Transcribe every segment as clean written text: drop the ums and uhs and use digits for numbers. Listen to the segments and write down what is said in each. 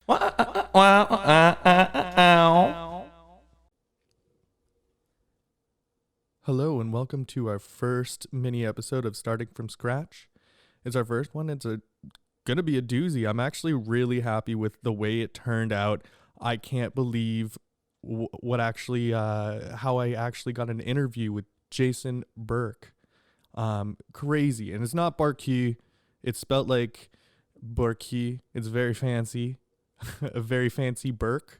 Hello and welcome to our first mini episode of Starting from Scratch. It's our first one. It's gonna be a doozy. I'm actually really happy with the way it turned out. I can't believe how I actually got an interview with Jason Bourque. Crazy. And it's not Bourque. It's spelled like Bourque. It's very fancy. A very fancy Bourque.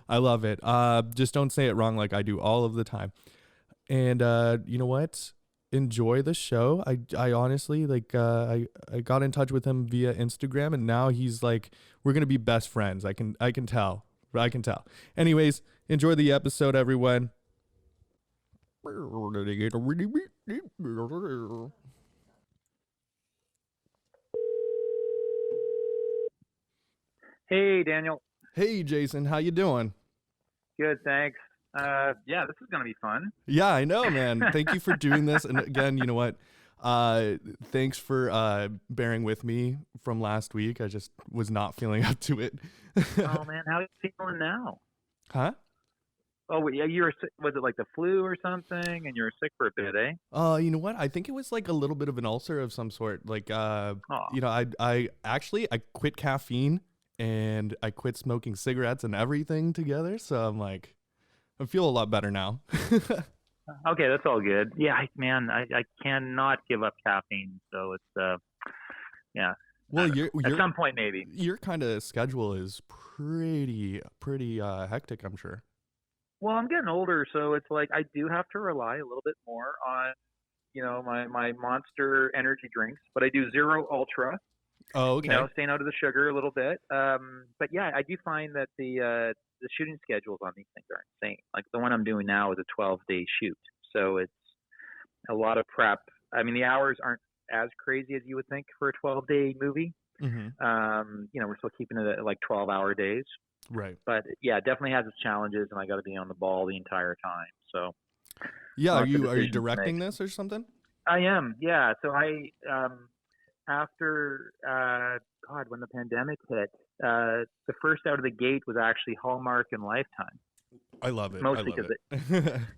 I love it. Just don't say it wrong like I do all of the time. And you know what? Enjoy the show. I honestly I got in touch with him via Instagram, and now he's like, we're gonna be best friends. I can tell. Anyways, enjoy the episode, everyone. Hey, Daniel. Hey, Jason, how you doing? Good, thanks. Yeah, this is going to be fun. Yeah, I know, man. Thank you for doing this. And again, you know what? Thanks for bearing with me from last week. I just was not feeling up to it. Oh, man, how are you feeling now? Huh? Oh, yeah, was it like the flu or something, and you were sick for a bit, eh? You know what? I think it was like a little bit of an ulcer of some sort. Like, you know, I quit caffeine and I quit smoking cigarettes and everything together. So I'm like, I feel a lot better now. Okay, that's all good. Yeah, I cannot give up caffeine. So it's, yeah. Well, at some point maybe. Your kind of schedule is pretty hectic, I'm sure. Well, I'm getting older, so it's like I do have to rely a little bit more on, you know, my Monster energy drinks, but I do Zero Ultra. Oh, okay. You know, staying out of the sugar a little bit. But yeah, I do find that the shooting schedules on these things are insane. Like the one I'm doing now is a 12-day shoot, so it's a lot of prep. I mean, the hours aren't as crazy as you would think for a 12-day movie. Mm-hmm. You know, we're still keeping it at like 12-hour days. Right. But yeah, it definitely has its challenges, and I got to be on the ball the entire time. So yeah, are you directing this or something? I am. Yeah. So I after when the pandemic hit, the first out of the gate was actually Hallmark and Lifetime. I love it. Mostly because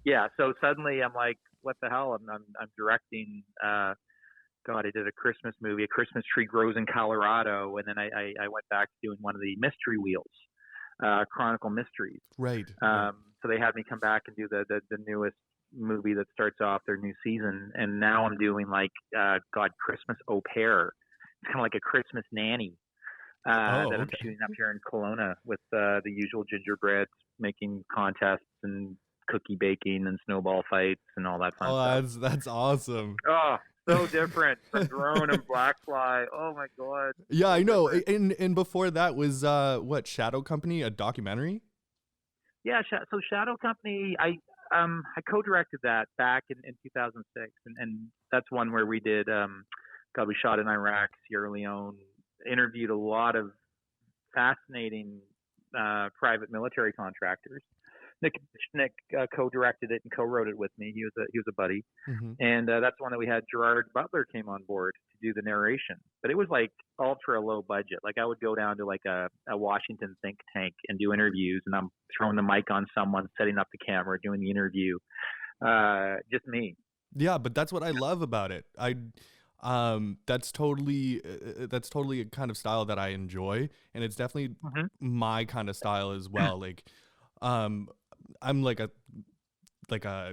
yeah. So suddenly I'm like, what the hell? I'm directing. I did a Christmas movie. A Christmas Tree Grows in Colorado, and then I went back to doing one of the mystery wheels, Chronicle Mysteries. Right. So they had me come back and do the newest movie that starts off their new season, and now I'm doing like Christmas Au Pair. It's kind of like a Christmas nanny that I'm shooting up here in Kelowna with the usual gingerbread making contests and cookie baking and snowball fights and all that fun stuff. That's awesome. Oh, so different from Drone and Blackfly. Oh my god. Yeah, I know. And before that was Shadow Company, a documentary? Yeah, so Shadow Company, I co-directed that back in 2006, and that's one where we did we shot in Iraq, Sierra Leone, interviewed a lot of fascinating private military contractors. Nick co-directed it and co-wrote it with me. He was a buddy, mm-hmm. and that's one that we had. Gerard Butler came on board to do the narration, but it was like ultra low budget. Like I would go down to like a Washington think tank and do interviews, and I'm throwing the mic on someone, setting up the camera, doing the interview. Just me. Yeah, but that's what I love about it. That's totally a kind of style that I enjoy, and it's definitely mm-hmm. my kind of style as well. Like, I'm like a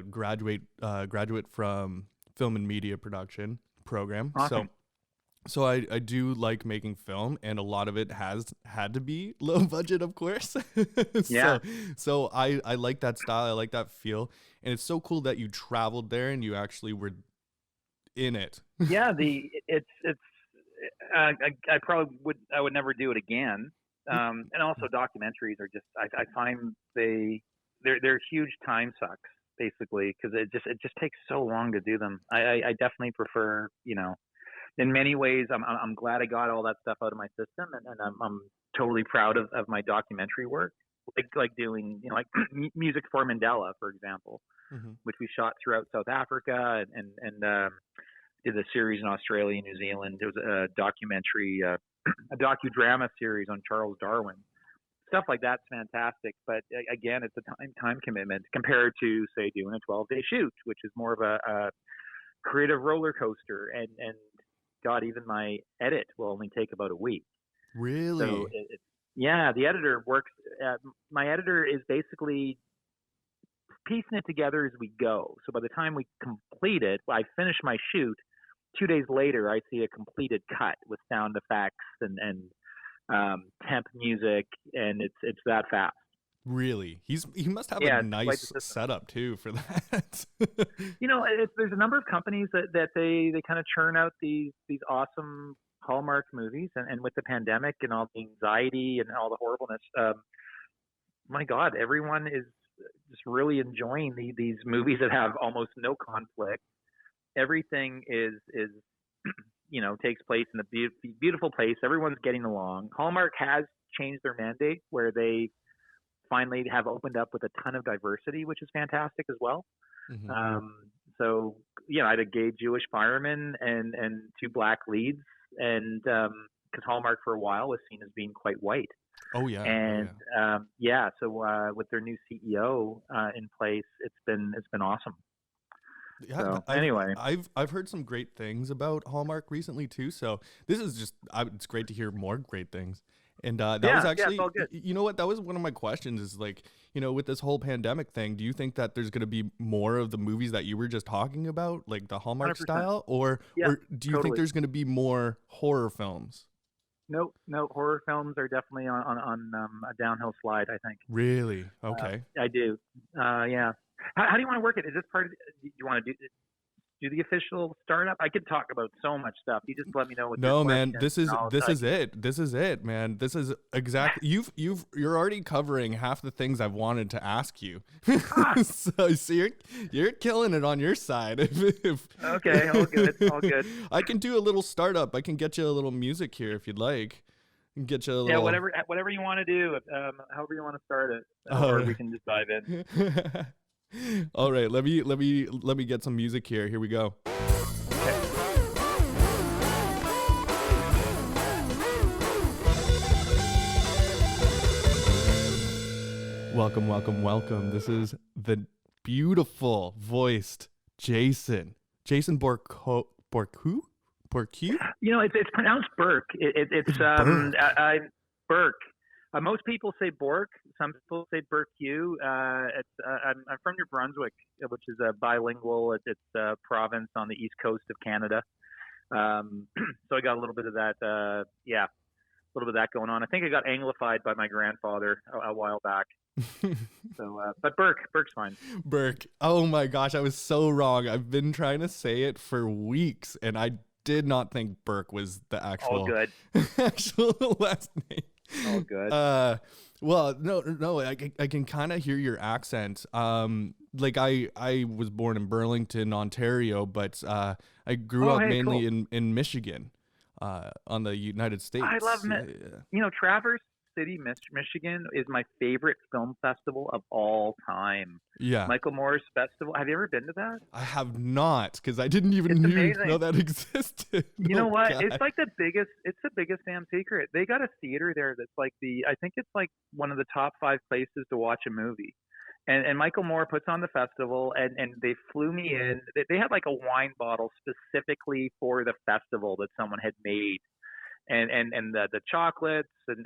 graduate from film and media production program. Awesome. So I do like making film, and a lot of it has had to be low budget, of course. Yeah. So I like that style. I like that feel, and it's so cool that you traveled there and you actually were in it. Yeah, I would never do it again. And also documentaries are just I find they're huge time sucks basically, because it just takes so long to do them. I definitely prefer, you know, in many ways I'm glad I got all that stuff out of my system, and I'm totally proud of my documentary work, like doing, you know, like Music for Mandela, for example, mm-hmm. which we shot throughout South Africa and did a series in Australia, New Zealand. There was a documentary a docudrama series on Charles Darwin. Stuff like that's fantastic, but again, it's a time commitment compared to, say, doing a 12-day shoot, which is more of a creative roller coaster. And God, even my edit will only take about a week. Really? So yeah, the editor works. My editor is basically piecing it together as we go. So by the time we complete it, I finish my shoot. 2 days later, I see a completed cut with sound effects and temp music, and it's that fast. Really? He must have a nice setup too for that. There's a number of companies that they kind of churn out these awesome Hallmark movies, and with the pandemic and all the anxiety and all the horribleness, my God, everyone is just really enjoying these movies that have almost no conflict. Everything is takes place in a beautiful place. Everyone's getting along. Hallmark has changed their mandate where they finally have opened up with a ton of diversity, which is fantastic as well. Mm-hmm. So I had a gay Jewish fireman and 2 black leads, and because Hallmark for a while was seen as being quite white. Oh yeah. And so with their new CEO in place, it's been awesome. Yeah, so anyway, I've heard some great things about Hallmark recently too. So this is just it's great to hear more great things. And that was actually, you know what, that was one of my questions is like, with this whole pandemic thing, do you think that there's going to be more of the movies that you were just talking about, like the Hallmark 100%. Style, or do you think there's going to be more horror films? No, horror films are definitely on a downhill slide, I think. Really? Okay. I do. Yeah. How do you want to work it? Is this part of do you want to do the official startup? I could talk about so much stuff. You just let me know what. No, man, this is it. This is it, man. This is exactly you're already covering half the things I've wanted to ask you. So you're killing it on your side. Okay, all good. I can do a little startup. I can get you a little music here if you'd like. Get you a little... Yeah, whatever you want to do. However you want to start it, or we can just dive in. All right, let me get some music here. Here we go. Okay. Welcome. This is the beautiful voiced Jason Bourque. It's pronounced Bourque. It's Bourque. Most people say Bourque. Some people say Bourque. I'm from New Brunswick, which is a bilingual. It's a province on the east coast of Canada. So I got a little bit of that. A little bit of that going on. I think I got anglified by my grandfather a while back. So, but Bourque's fine. Bourque. Oh my gosh, I was so wrong. I've been trying to say it for weeks, and I did not think Bourque was the actual last name. Oh, good. Well, no, I can kind of hear your accent. Like I was born in Burlington, Ontario, but I grew up mainly in Michigan, on the United States. I love Traverse City, Michigan is my favorite film festival of all time. Yeah. Michael Moore's festival. Have you ever been to that? I have not, because I didn't even know that existed. You know what? God. It's the biggest damn secret. They got a theater there that's like I think it's like one of the top 5 places to watch a movie. And Michael Moore puts on the festival, and they flew me in. They had like a wine bottle specifically for the festival that someone had made. And the chocolates and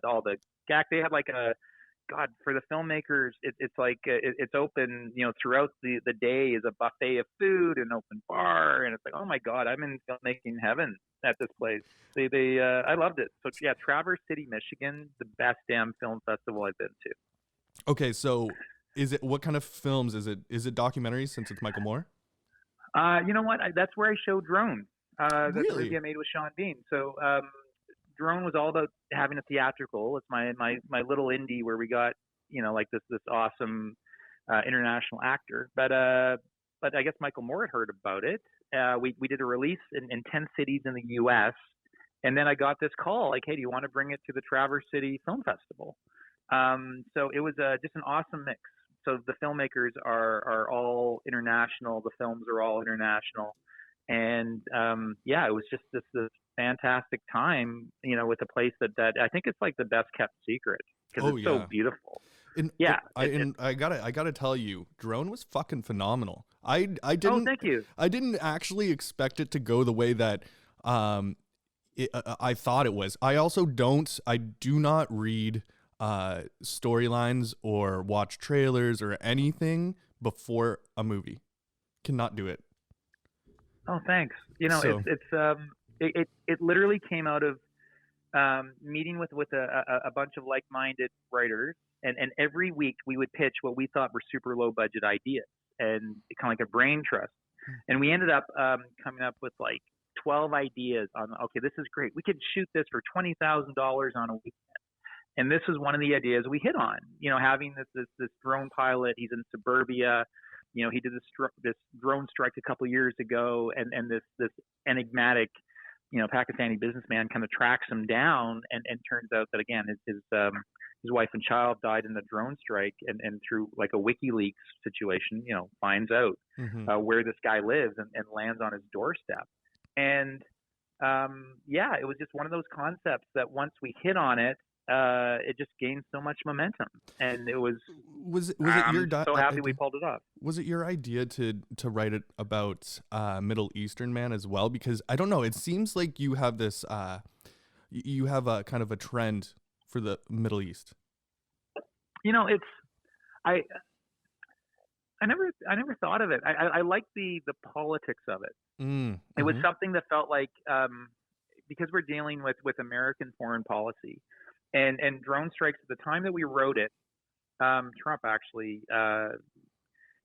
all the gack. They had like for the filmmakers, it's like it's open, throughout the day is a buffet of food and open bar, and it's like, oh my God, I'm in filmmaking heaven at this place. They I loved it. So yeah, Traverse City, Michigan, the best damn film festival I've been to. Okay, so what kind of films is it? Is it documentaries since it's Michael Moore? You know what? That's where I showed Drone. That's really? The movie I made with Sean Bean. So Drone was all about having a theatrical. It's my little indie where we got like this awesome international actor. But I guess Michael Moore had heard about it. We did a release in 10 cities in the U.S. And then I got this call like, hey, do you want to bring it to the Traverse City Film Festival? So it was just an awesome mix. So the filmmakers are all international. The films are all international. And it was just this fantastic time, with a place that I think it's like the best kept secret because Oh it's so yeah. beautiful. And Yeah. I gotta tell you, Drone was fucking phenomenal. Oh, thank you. I didn't actually expect it to go the way that I thought it was. I do not read storylines or watch trailers or anything before a movie. Cannot do it. Oh, thanks. So It literally came out of meeting with a bunch of like-minded writers, and every week we would pitch what we thought were super low-budget ideas, and kind of like a brain trust. And we ended up coming up with like 12 ideas on, okay, this is great. We could shoot this for $20,000 on a week. And this was one of the ideas we hit on. Having this drone pilot. He's in suburbia. He did this drone strike a couple of years ago, and this enigmatic, Pakistani businessman kind of tracks him down, and turns out that again his wife and child died in the drone strike, and through like a WikiLeaks situation, finds out where this guy lives, and lands on his doorstep. And it was just one of those concepts that once we hit on it, it just gained so much momentum, and it was it your so happy we pulled it off. Was it your idea to write it about Middle Eastern man as well? Because I don't know, it seems like you have this you have a kind of a trend for the Middle East. It's I never thought of it. I like the politics of it. It was something that felt like because we're dealing with American foreign policy and drone strikes at the time that we wrote it. Trump actually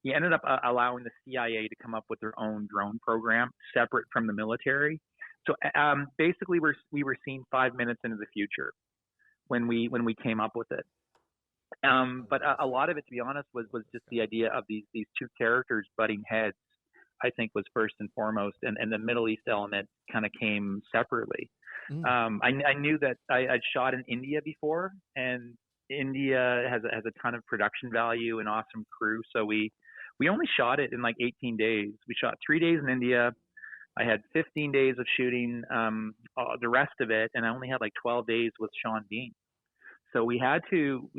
he ended up allowing the CIA to come up with their own drone program separate from the military. So basically, we were seeing 5 minutes into the future when we came up with it. But a lot of it, to be honest, was just the idea of these two characters butting heads. I think was first and foremost, and the Middle East element kind of came separately. I knew that I'd shot in India before, and India has a ton of production value and awesome crew. So we only shot it in like 18 days. We shot 3 days in India. I had 15 days of shooting the rest of it, and I only had like 12 days with Sean Bean. So we had to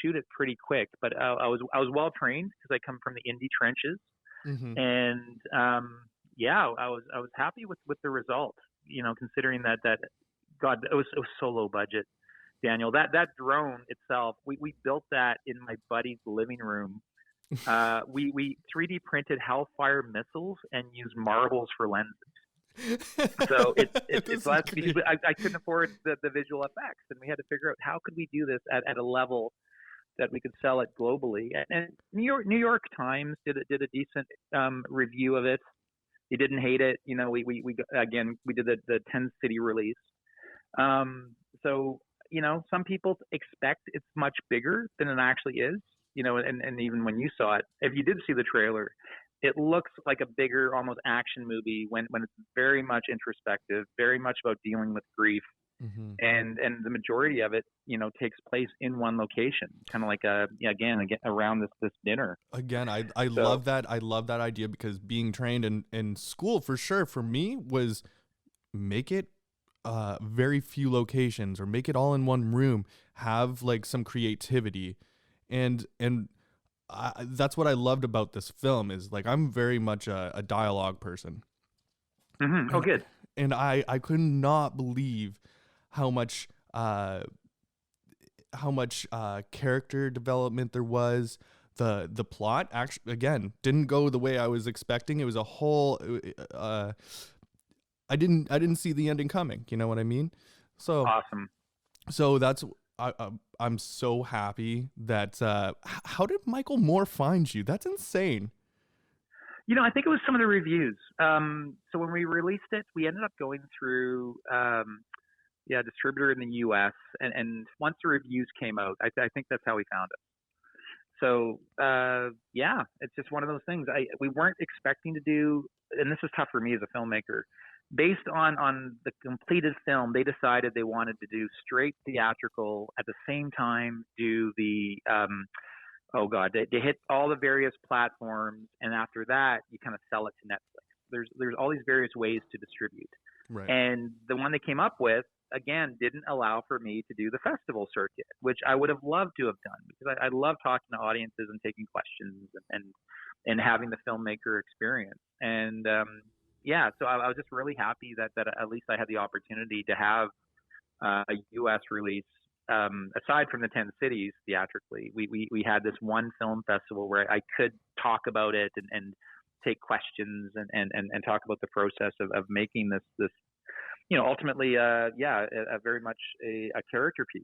shoot it pretty quick. But I was well trained because I come from the indie trenches, and I was happy with the result. Considering that God, it was so low budget. Daniel, that drone itself, we built that in my buddy's living room. We 3D printed Hellfire missiles and used marbles for lenses. So it's less because I couldn't afford the visual effects, and we had to figure out how could we do this at a level that we could sell it globally. And New York Times did a decent review of it. They didn't hate it. We did the 10-city release. So some people expect it's much bigger than it actually is. And even when you saw it, if you did see the trailer, it looks like a bigger, almost action movie when it's very much introspective, very much about dealing with grief. And the majority of it, takes place in one location, kind of like again around this dinner. Again, I love that. I love that idea because being trained in school for sure for me was make it very few locations or make it all in one room, have like some creativity, and that's what I loved about this film is like I'm very much a dialogue person. Oh, good. And I could not believe how much character development there was. The plot actually again didn't go the way I was expecting. It was a whole I didn't see the ending coming. You know what I mean? So awesome. So that's I'm so happy that how did Michael Moore find you? That's insane. I think it was some of the reviews. So when we released it, we ended up going through a distributor in the U.S. and once the reviews came out, I think that's how we found it. So it's just one of those things. We weren't expecting to do, and this is tough for me as a filmmaker. Based on the completed film, they decided they wanted to do straight theatrical at the same time, do the they hit all the various platforms, and after that, you kind of sell it to Netflix. There's all these various ways to distribute. Right. And the one they came up with, again, didn't allow for me to do the festival circuit, which I would have loved to have done, because I love talking to audiences and taking questions and having the filmmaker experience. And yeah, so I was just really happy that at least I had the opportunity to have a U.S. release. Aside from the 10 cities theatrically, we had this one film festival where I could talk about it and take questions and talk about the process of making this ultimately a very much a character piece.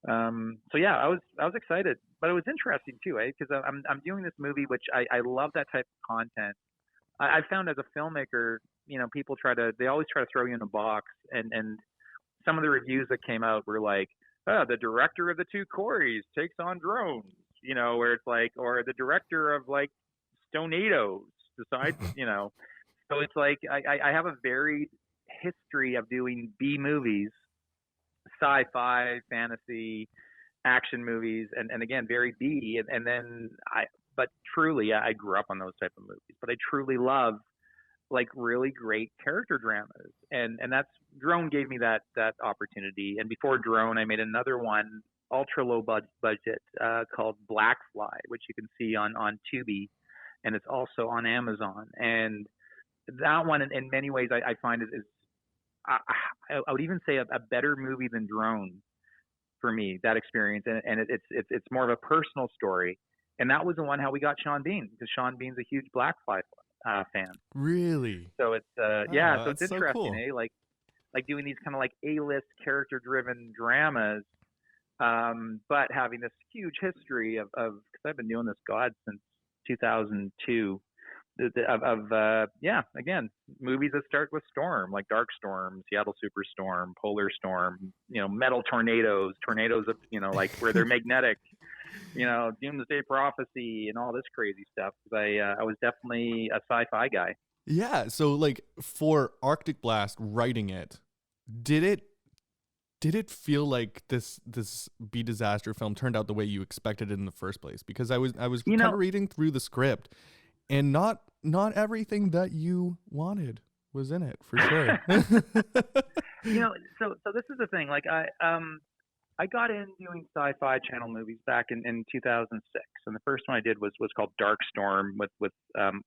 So yeah, I was excited, but it was interesting too, because I'm doing this movie, which I love that type of content. I found as a filmmaker, people they always try to throw you in a box, and some of the reviews that came out were like, the director of the two Coreys takes on drones, where it's like, or the director of like Stonados decides, so it's like I have a varied history of doing B movies, sci-fi, fantasy, action movies, and again, very B, and then but truly, I grew up on those type of movies, but I truly love like really great character dramas, and that's Drone gave me that opportunity. And before Drone, I made another one, ultra low budget, called Black Fly, which you can see on Tubi, and it's also on Amazon. And that one, in many ways, I find is I would even say a better movie than Drone for me. That experience, and it's more of a personal story. And that was the one how we got Sean Bean, because Sean Bean's a huge Black Fly fan. Really? So it's so it's interesting, so cool. Like doing these kind of like A-list character-driven dramas, but having this huge history of because I've been doing this since 2002. Again, movies that start with storm, like Dark Storm, Seattle Superstorm, Polar Storm, metal tornadoes of, like where they're magnetic, Doomsday Prophecy and all this crazy stuff. I was definitely a sci-fi guy. Yeah. So like for Arctic Blast writing it, did it feel like this B disaster film turned out the way you expected it in the first place? Because I was kind of reading through the script, and not everything that you wanted was in it, for sure. So this is the thing. Like I got in doing sci-fi channel movies back in 2006, and the first one I did was called Dark Storm, with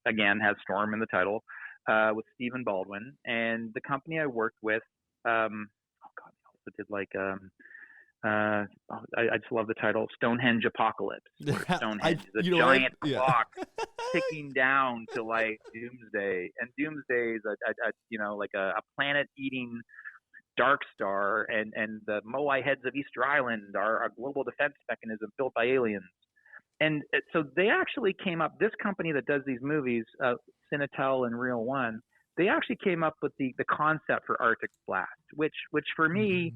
again, has storm in the title, with Stephen Baldwin. And the company I worked with, I also did like I just love the title, Stonehenge Apocalypse, where Stonehenge is a giant clock ticking down to like doomsday, and doomsday is a planet-eating dark star, and the Moai heads of Easter Island are a global defense mechanism built by aliens. And so they actually came up, this company that does these movies, Cinetel and Reel One, they actually came up with the concept for Arctic Blast, which for me,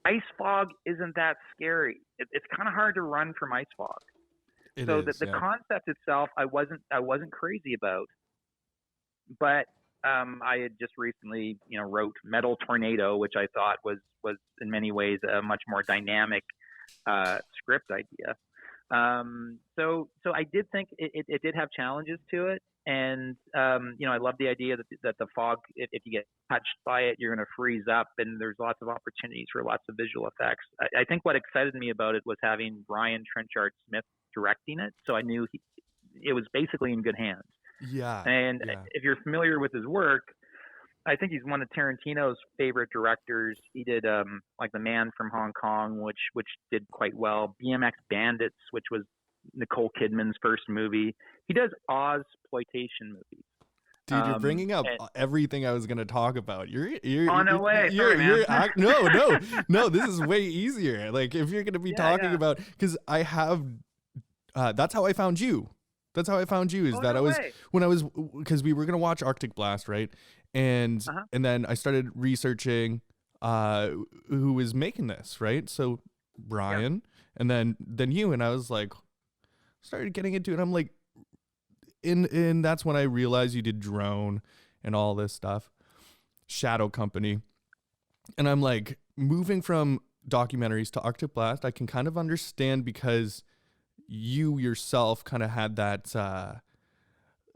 ice fog isn't that scary. It's kind of hard to run from ice fog. The concept itself, I wasn't crazy about, but I had just recently, wrote Metal Tornado, which I thought was in many ways a much more dynamic script idea. So I did think it did have challenges to it, and I love the idea that the fog, if you get touched by it, you're going to freeze up, and there's lots of opportunities for lots of visual effects. I think what excited me about it was having Brian Trenchard Smith directing it, so I knew it was basically in good hands. Yeah. And if you're familiar with his work, I think he's one of Tarantino's favorite directors. He did like The Man from Hong Kong, which did quite well. BMX Bandits, which was Nicole Kidman's first movie. He does Ozploitation movies. Dude, you're bringing up everything I was going to talk about. You're no way. Sorry, man. No, this is way easier. Like if you're going to be talking about, because I have, that's how I found you. That's how I found you, because we were going to watch Arctic Blast, right? And then I started researching who was making this, right? So Brian, and then you, and I was like, started getting into it. I'm like, and that's when I realized you did Drone and all this stuff, Shadow Company. And I'm like, moving from documentaries to Arctic Blast, I can kind of understand, because you yourself kind of had that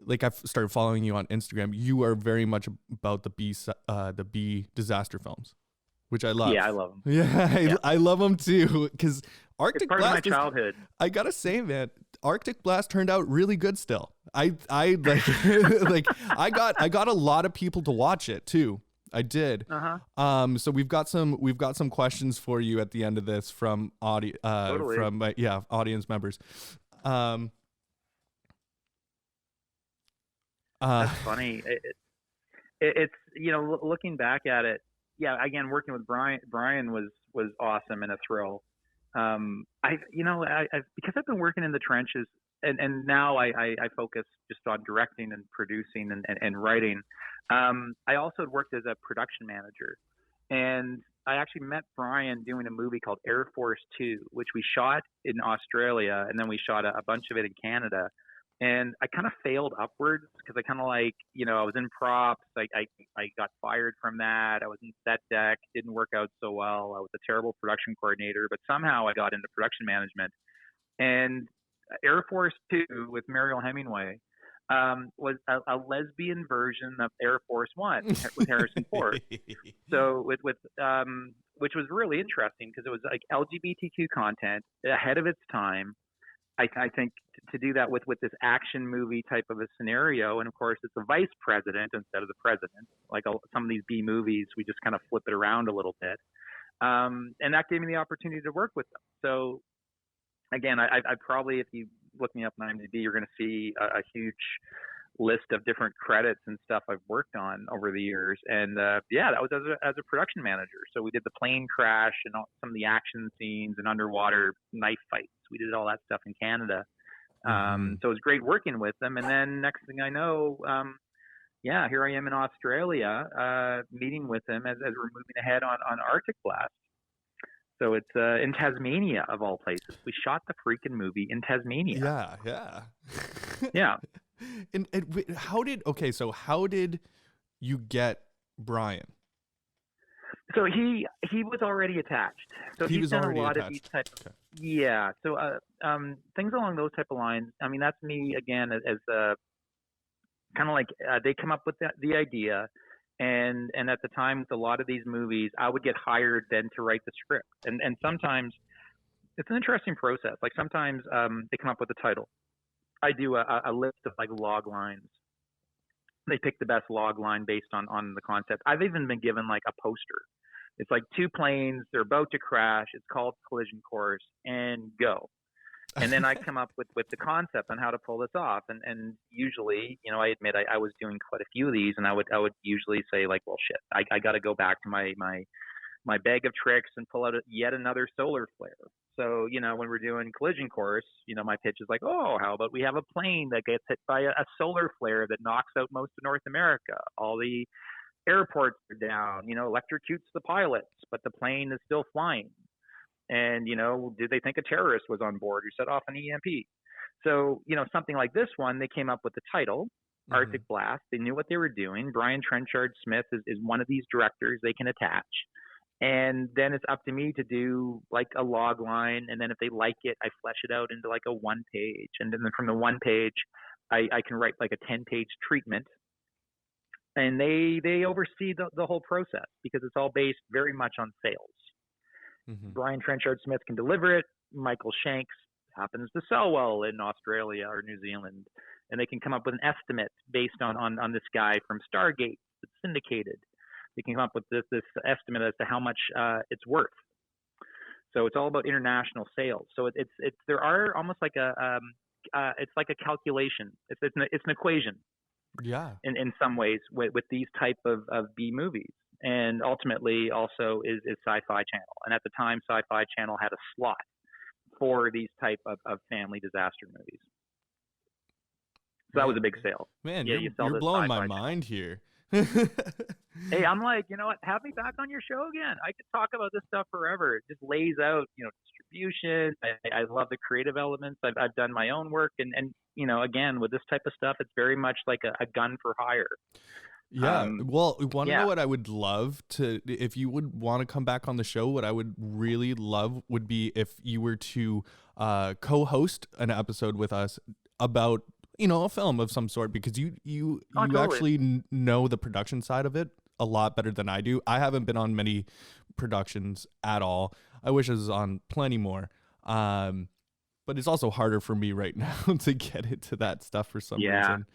like I've started following you on Instagram. You are very much about the B disaster films, which I love. Yeah, I love them. Yeah, I love them too, because It's Arctic part of my Blast childhood. I gotta say, man, Arctic Blast turned out really good still. I like like I got a lot of people to watch it too. I did. So we've got some questions for you at the end of this from Totally. from my audience members. That's funny. It's looking back at it. Yeah, again, working with Brian was awesome and a thrill. I because I've been working in the trenches, and now I focus just on directing and producing and writing. I also had worked as a production manager, and I actually met Brian doing a movie called Air Force 2, which we shot in Australia, and then we shot a bunch of it in Canada. And I kind of failed upwards because I kind of I was in props. I got fired from that. I was in set deck. Didn't work out so well. I was a terrible production coordinator, but somehow I got into production management. And Air Force 2 with Mariel Hemingway was a lesbian version of Air Force 1 with Harrison Ford. So with which was really interesting because it was like LGBTQ content ahead of its time. I think to do that with this action movie type of a scenario, and of course it's the vice president instead of the president. Like some of these B movies, we just kind of flip it around a little bit, and that gave me the opportunity to work with them. So again, I probably, if you look me up on IMDb, you're going to see a huge list of different credits and stuff I've worked on over the years. And that was as a production manager. So we did the plane crash and some of the action scenes and underwater knife fights. We did all that stuff in Canada. So it was great working with them. And then next thing I know, here I am in Australia, meeting with them as we're moving ahead on Arctic Blast. So it's in Tasmania, of all places. We shot the freaking movie in Tasmania. Yeah. And how did you get Brian? So he was already attached. So he's done a lot of these types. Okay. Yeah. So things along those type of lines. I mean, that's me again as kind of like they come up with the idea, and at the time with a lot of these movies, I would get hired then to write the script, and sometimes it's an interesting process. Like sometimes they come up with a title. I do a list of like log lines. They pick the best log line based on the concept. I've even been given like a poster. It's like two planes, they're about to crash. It's called Collision Course, and go. And then I come up with the concept on how to pull this off. And usually, I admit I was doing quite a few of these, and I would usually say like, well, shit, I got to go back to my bag of tricks and pull out yet another solar flare. So, when we're doing Collision Course, my pitch is like, oh, how about we have a plane that gets hit by a solar flare that knocks out most of North America? All the airports are down, electrocutes the pilots, but the plane is still flying. And, did they think a terrorist was on board who set off an EMP? So, something like this one, they came up with the title, Arctic Blast. They knew what they were doing. Brian Trenchard Smith is one of these directors they can attach. And then it's up to me to do like a log line. And then if they like it, I flesh it out into like a 1 page. And then from the 1 page, I can write like a 10-page treatment. And they oversee the whole process because it's all based very much on sales. Brian Trenchard Smith can deliver it. Michael Shanks happens to sell well in Australia or New Zealand. And they can come up with an estimate based on this guy from Stargate that's syndicated. They can come up with this estimate as to how much it's worth. So it's all about international sales. So it's there are almost like it's like a calculation. It's an equation. Yeah. In some ways with these type of B movies, and ultimately also is Sci-Fi Channel. And at the time, Sci-Fi Channel had a slot for these type of family disaster movies. So that was a big sale. Man, you're blowing my mind here. Hey, I'm like, you know what? Have me back on your show again. I could talk about this stuff forever. It just lays out, distribution. I love the creative elements. I've done my own work, and again, with this type of stuff, it's very much like a gun for hire. Yeah. Well, you want to know what I would love to, if you would want to come back on the show, what I would really love would be if you were to co-host an episode with us about a film of some sort, because you totally. actually know the production side of it a lot better than I do. I haven't been on many productions at all. I wish I was on plenty more. But it's also harder for me right now to get into that stuff for some reason.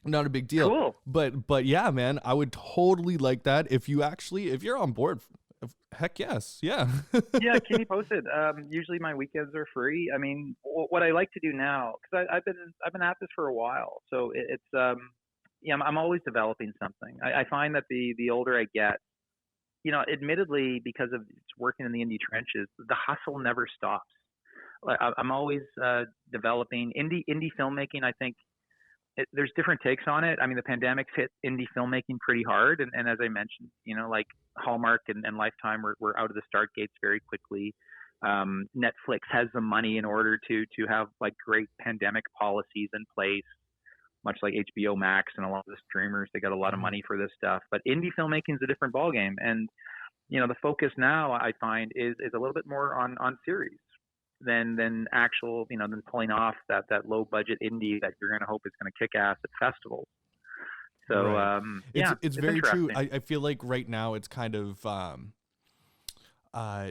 Not a big deal. Cool. But yeah, man, I would totally like that if you're on board. Heck yes. Yeah. Yeah, keep me posted. Usually my weekends are free. I mean, what I like to do now, because I've been at this for a while, so I'm always developing something. I find that the older I get, admittedly, because of working in the indie trenches, the hustle never stops. I'm always developing indie filmmaking. I think there's different takes on it. I mean, the pandemic's hit indie filmmaking pretty hard, and as I mentioned, like Hallmark and Lifetime were out of the start gates very quickly. Netflix has the money in order to have like great pandemic policies in place, much like HBO Max and a lot of the streamers. They got a lot of money for this stuff. But indie filmmaking is a different ballgame, and the focus now I find is a little bit more on series than actual, than pulling off that low budget indie that you're going to hope is going to kick ass at festivals. So, right. It's very true. I feel like right now it's kind of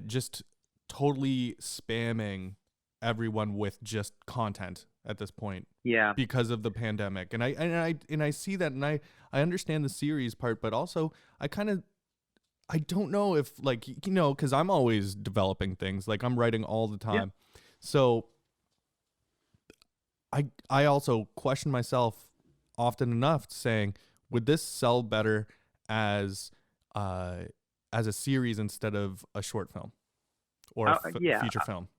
just totally spamming everyone with just content at this point. Yeah. Because of the pandemic. And I see that, and I understand the series part, but also I don't know if, like, because I'm always developing things. Like, I'm writing all the time. Yeah. So I also question myself often enough saying, would this sell better as a series instead of a short film or a feature film?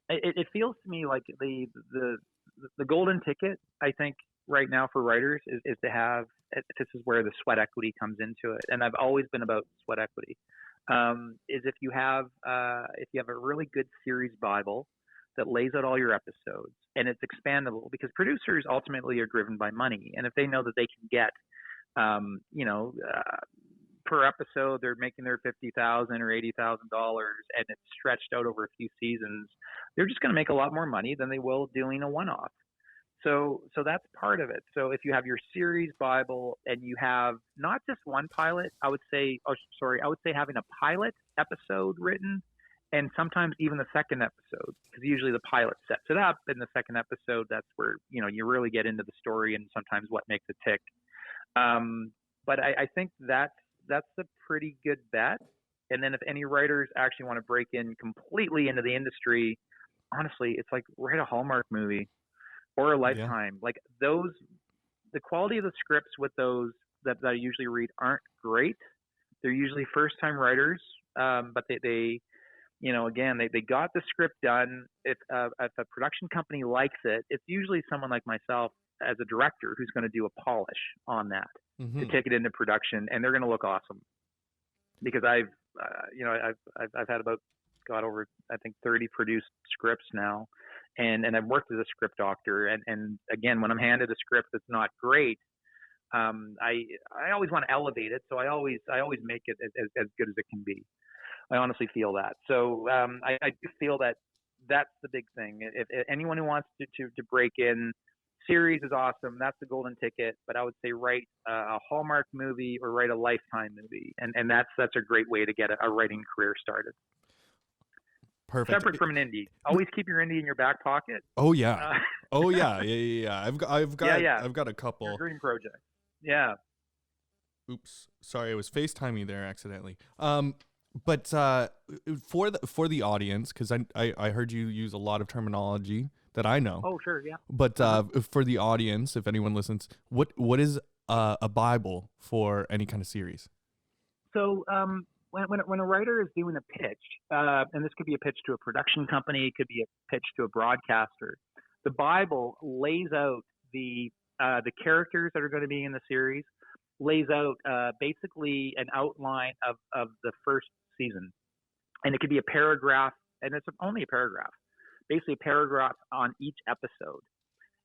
It feels to me like the golden ticket, I think, right now for writers is to have, this is where the sweat equity comes into it. And I've always been about sweat equity, is if you have a really good series Bible that lays out all your episodes and it's expandable, because producers ultimately are driven by money. And if they know that they can get, per episode, they're making their $50,000 or $80,000 and it's stretched out over a few seasons, they're just going to make a lot more money than they will doing a one-off. So that's part of it. So if you have your series Bible and you have not just one pilot, I would say having a pilot episode written, and sometimes even the second episode, because usually the pilot sets it up, and the second episode, that's where, you really get into the story and sometimes what makes it tick. But I think that's a pretty good bet. And then if any writers actually want to break in completely into the industry, honestly, it's like write a Hallmark movie or a Lifetime. Like those, the quality of the scripts with those that I usually read aren't great. They're usually first-time writers, but they again, they got the script done. If a production company likes it, it's usually someone like myself as a director who's going to do a polish on that to take it into production, and they're going to look awesome. Because I've had about over, I think, 30 produced scripts now, and I've worked as a script doctor, and again, when I'm handed a script that's not great, I always want to elevate it, so I always make it as good as it can be. I honestly feel that. So I do feel that that's the big thing. If anyone who wants to break in, series is awesome. That's the golden ticket. But I would say write a Hallmark movie or write a Lifetime movie, and that's a great way to get a writing career started. Perfect. Separate from an indie. Always keep your indie in your back pocket. Oh yeah. Yeah. I've got a couple. Your dream project. Yeah. Oops. Sorry, I was FaceTiming you there accidentally. But for the audience, because I heard you use a lot of terminology that I know. Oh, sure, yeah. But for the audience, if anyone listens, what is a Bible for any kind of series? So when a writer is doing a pitch, and this could be a pitch to a production company, it could be a pitch to a broadcaster, the Bible lays out the characters that are going to be in the series, lays out basically an outline of the first season. And it could be a paragraph, and it's only a paragraph, basically a paragraph on each episode.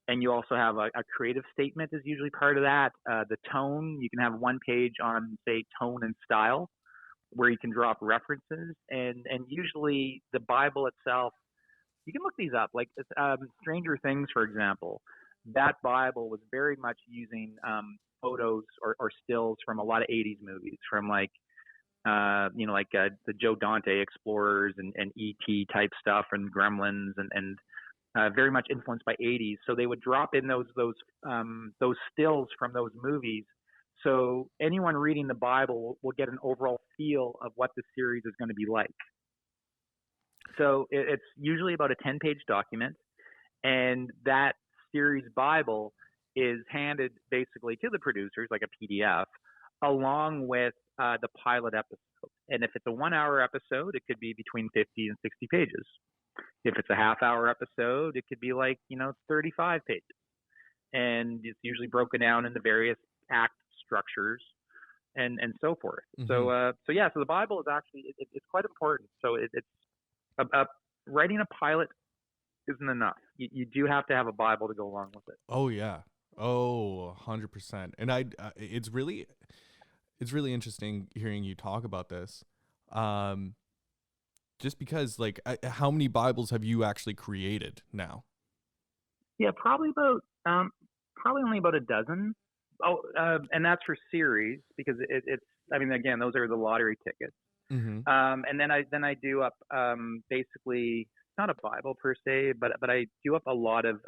And you also have a creative statement is usually part of that. The tone, you can have one page on, say, tone and style, where you can drop references. And usually the Bible itself, You can look these up. Like Stranger Things, for example, that Bible was very much using photos or stills from a lot of 80s movies, from like the Joe Dante Explorers and E.T. type stuff and Gremlins and very much influenced by 80s. So they would drop in those stills from those movies. So anyone reading the Bible will get an overall feel of what the series is going to be like. So it's usually about a 10-page document, and that series Bible is handed basically to the producers like a PDF, along with the pilot episode. And if it's a 1-hour episode, it could be between 50 and 60 pages. If it's a half-hour episode, it could be 35 pages. And it's usually broken down into various act structures and so forth. Mm-hmm. So the Bible is actually it's quite important. So it's writing a pilot isn't enough. You do have to have a Bible to go along with it. Oh yeah. Oh, 100%. And it's really interesting hearing you talk about this. Just because how many Bibles have you actually created now? Yeah, probably only about a dozen. Oh, and that's for series, because it's again, those are the lottery tickets. Mm-hmm. And then I do up basically not a Bible per se, but I do up a lot of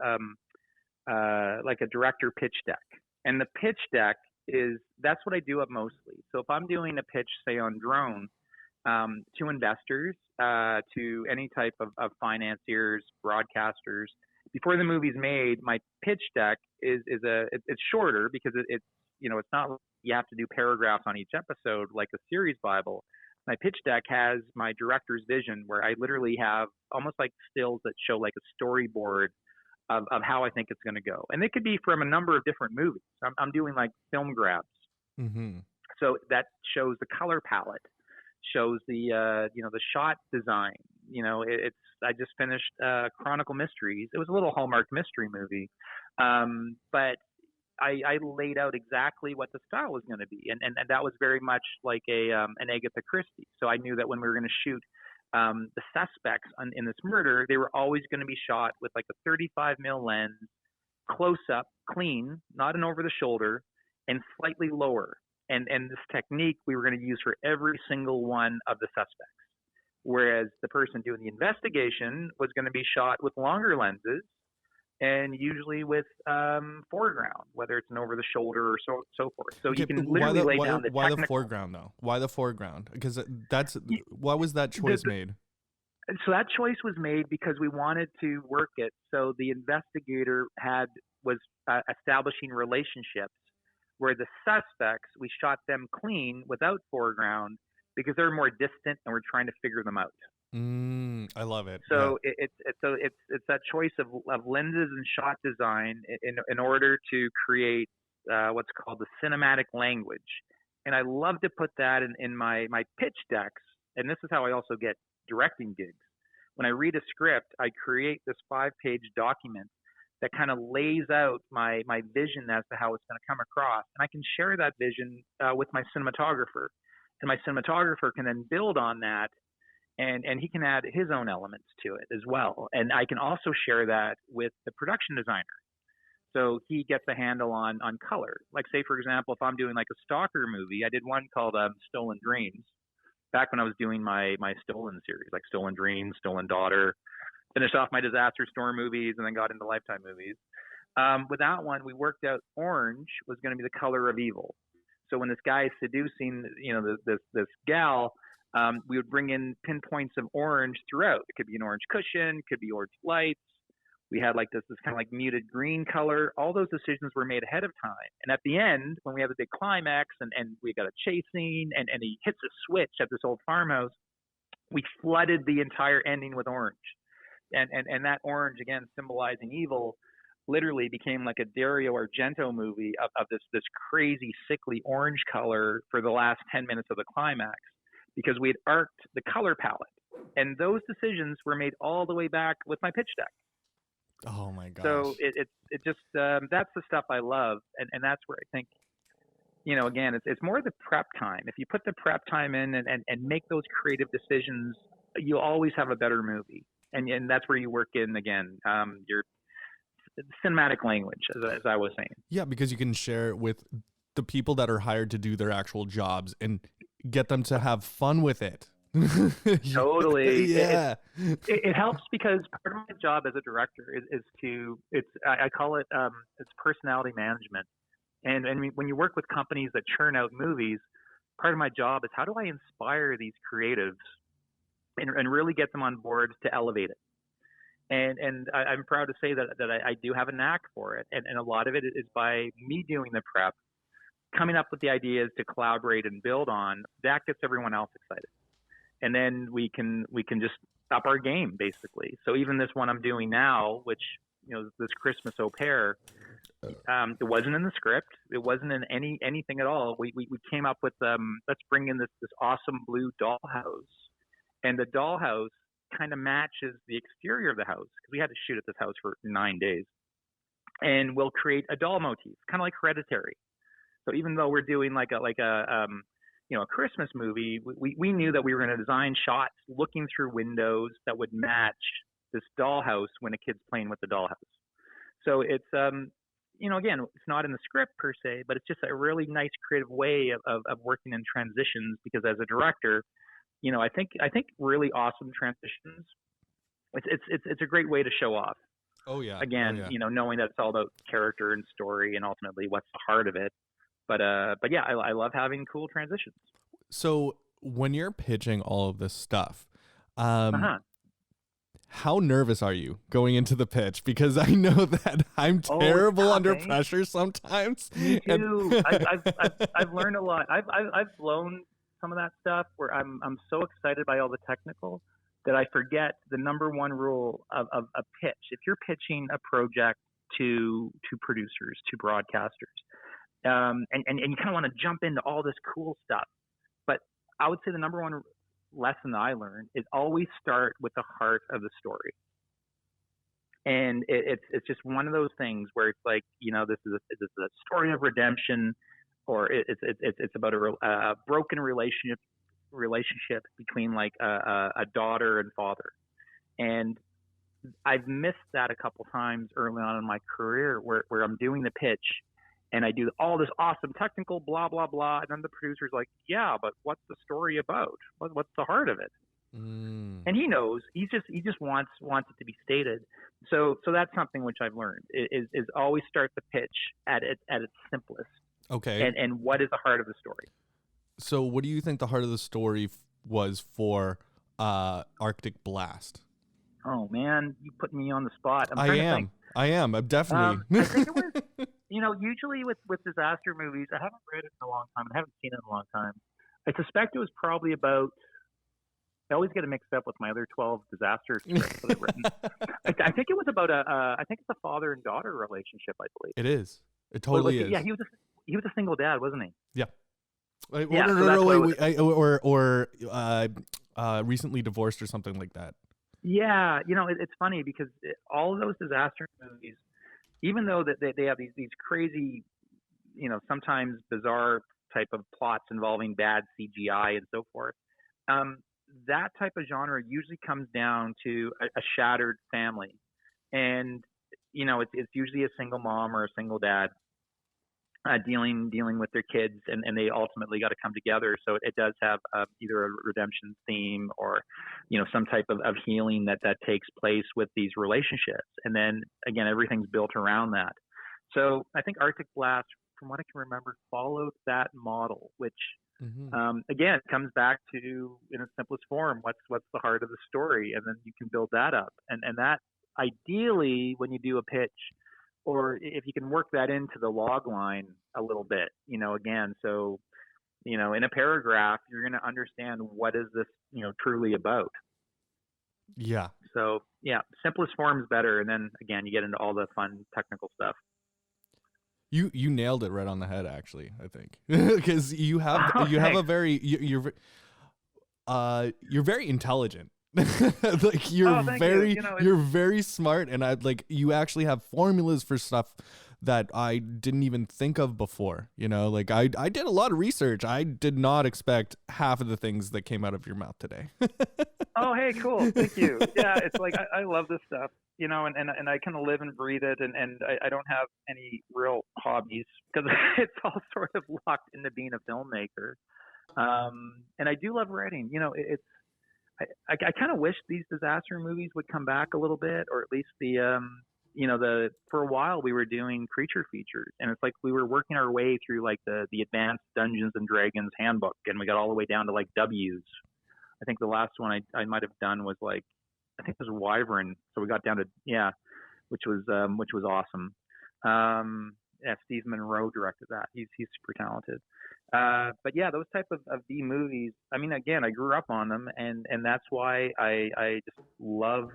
like a director pitch deck. And the pitch deck that's what I do up mostly. So if I'm doing a pitch, say on drone, to investors, to any type of financiers, broadcasters, before the movie's made, my pitch deck it's shorter, because it's not, you have to do paragraphs on each episode like a series Bible. My pitch deck has my director's vision, where I literally have almost like stills that show like a storyboard of how I think it's going to go. And it could be from a number of different movies. I'm doing like film grabs. Mm-hmm. So that shows the color palette, shows the shot design. I just finished Chronicle Mysteries. It was a little Hallmark mystery movie, but I laid out exactly what the style was going to be, and that was very much like an Agatha Christie. So I knew that when we were going to shoot the suspects in this murder, they were always going to be shot with like a 35 mil lens, close up, clean, not an over the shoulder, and slightly lower. And this technique we were going to use for every single one of the suspects. Whereas the person doing the investigation was going to be shot with longer lenses, and usually with foreground, whether it's an over the shoulder or so forth. So okay, you can literally lay down the technical. Why the foreground though? Why the foreground? Because why was that choice made? So that choice was made because we wanted to work it so the investigator was establishing relationships, where the suspects, we shot them clean without foreground because they're more distant and we're trying to figure them out. I love it. So yeah. It's that choice of lenses and shot design in order to create what's called the cinematic language. And I love to put that in my pitch decks. And this is how I also get directing gigs. When I read a script, I create this 5-page document that kind of lays out my vision as to how it's going to come across. And I can share that vision with my cinematographer. And my cinematographer can then build on that, and he can add his own elements to it as well. And I can also share that with the production designer. So he gets a handle on color. Like, say, for example, if I'm doing like a stalker movie, I did one called Stolen Dreams back when I was doing my Stolen series, like Stolen Dreams, Stolen Daughter. Finished off my disaster storm movies and then got into Lifetime movies. With that one, we worked out orange was going to be the color of evil. So when this guy is seducing, this gal, we would bring in pinpoints of orange throughout. It could be an orange cushion, it could be orange lights. We had like this kind of like muted green color. All those decisions were made ahead of time. And at the end, when we have the big climax and we got a chase scene and he hits a switch at this old farmhouse, we flooded the entire ending with orange. And that orange, again, symbolizing evil, literally became like a Dario Argento movie of this crazy, sickly orange color for the last 10 minutes of the climax, because we had arced the color palette. And those decisions were made all the way back with my pitch deck. Oh, my gosh. So it just that's the stuff I love. And that's where I think, again, it's more the prep time. If you put the prep time in and make those creative decisions, you'll always have a better movie. and that's where you work in again your cinematic language, as I was saying. Yeah, because you can share it with the people that are hired to do their actual jobs and get them to have fun with it. Totally. Yeah. It helps because part of my job as a director is I call it it's personality management. And when you work with companies that churn out movies, part of my job is how do I inspire these creatives and really get them on board to elevate it. And I'm proud to say that I do have a knack for it. And a lot of it is by me doing the prep, coming up with the ideas to collaborate and build on. That gets everyone else excited. And then we can just up our game, basically. So even this one I'm doing now, which, this Christmas au pair, it wasn't in the script. It wasn't in anything at all. We came up with, let's bring in this awesome blue dollhouse. And the dollhouse kind of matches the exterior of the house, because we had to shoot at this house for 9 days. And we'll create a doll motif, kind of like Hereditary. So even though we're doing like a Christmas movie, we knew that we were going to design shots looking through windows that would match this dollhouse when a kid's playing with the dollhouse. So it's, again, it's not in the script per se, but it's just a really nice creative way of working in transitions, because as a director, I think really awesome transitions, it's a great way to show off. Oh yeah. Again, knowing that it's all about character and story and ultimately what's the heart of it. But yeah, I love having cool transitions. So when you're pitching all of this stuff, how nervous are you going into the pitch? Because I know that I'm terrible under pressure sometimes. Me too. I've learned a lot. I've blown some of that stuff where I'm so excited by all the technical that I forget the number one rule of a pitch. If you're pitching a project to producers, to broadcasters, and you kind of want to jump into all this cool stuff, but I would say the number one lesson that I learned is always start with the heart of the story. And it's just one of those things where it's like, this is a story of redemption, or it's about a broken relationship between like a daughter and father. And I've missed that a couple times early on in my career where I'm doing the pitch and I do all this awesome technical blah, blah, blah. And then the producer's like, yeah, but what's the story about? What's the heart of it? And he knows. He just wants it to be stated. So that's something which I've learned is always start the pitch at its simplest. Okay. And what is the heart of the story? So what do you think the heart of the story was for Arctic Blast? Oh man, you put me on the spot. I am. I'm definitely. I think it was, usually with disaster movies, I haven't read it in a long time. I haven't seen it in a long time. I suspect it was probably about, I always get it mixed up with my other 12 disaster scripts that I've written. I think it was about I think it's a father and daughter relationship, I believe. It is. It totally is. Yeah, he was a single dad, wasn't he? Yeah. Wait, recently divorced or something like that. Yeah, it's funny because all of those disaster movies, even though that they have these crazy, sometimes bizarre type of plots involving bad CGI and so forth, that type of genre usually comes down to a shattered family, and it's usually a single mom or a single dad dealing with their kids, and they ultimately got to come together. So it does have either a redemption theme or some type of healing that takes place with these relationships, and then again everything's built around that. So I think Arctic Blast, from what I can remember, followed that model, which again comes back to, in its simplest form, what's the heart of the story, and then you can build that up, and that ideally when you do a pitch, or if you can work that into the log line a little bit, again, so, in a paragraph, you're going to understand what is this, truly about. Yeah. So, yeah, simplest form is better. And then, again, you get into all the fun technical stuff. You nailed it right on the head, actually, I think, because you have a very, you're very intelligent. Like you're very smart, and you actually have formulas for stuff that I didn't even think of before. You know, like I did a lot of research. I did not expect half of the things that came out of your mouth today. Oh, hey, cool. Thank you. Yeah, it's like I love this stuff, you know, and I kind of live and breathe it, and I don't have any real hobbies because it's all sort of locked into being a filmmaker. And I do love writing. You know, I kind of wish these disaster movies would come back a little bit, or at least you know, for a while we were doing creature features, and it's like we were working our way through like the advanced Dungeons and Dragons handbook, and we got all the way down to like W's. I think the last one I might have done was like, I think it was Wyvern. So we got down to, yeah, which was awesome. Yeah, Steve Monroe directed that. He's super talented. But yeah, those type of B movies, I mean, again, I grew up on them, and that's why I just love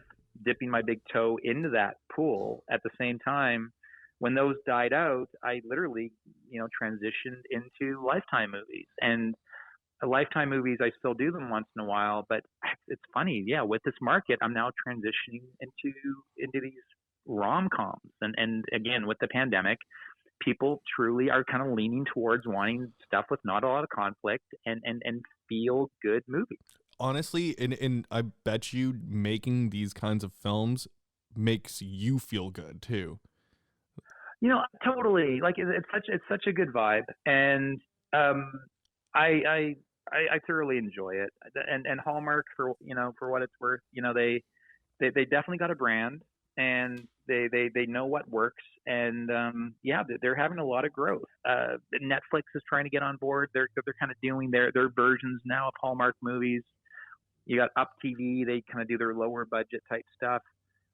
dipping my big toe into that pool. At the same time, when those died out, I literally, you know, transitioned into Lifetime movies. And Lifetime movies, I still do them once in a while, but it's funny. Yeah, with this market, I'm now transitioning into these rom-coms. And again, with the pandemic, people truly are kind of leaning towards wanting stuff with not a lot of conflict and feel good movies. Honestly, and I bet you making these kinds of films makes you feel good too. You know, totally. Like it's such a good vibe, and I thoroughly enjoy it. And Hallmark, for you know, for what it's worth, you know, they definitely got a brand, and they know what works, and yeah, they're having a lot of growth. Netflix is trying to get on board. They're kind of doing their versions now of Hallmark movies. You got Up TV, they kind of do their lower budget type stuff.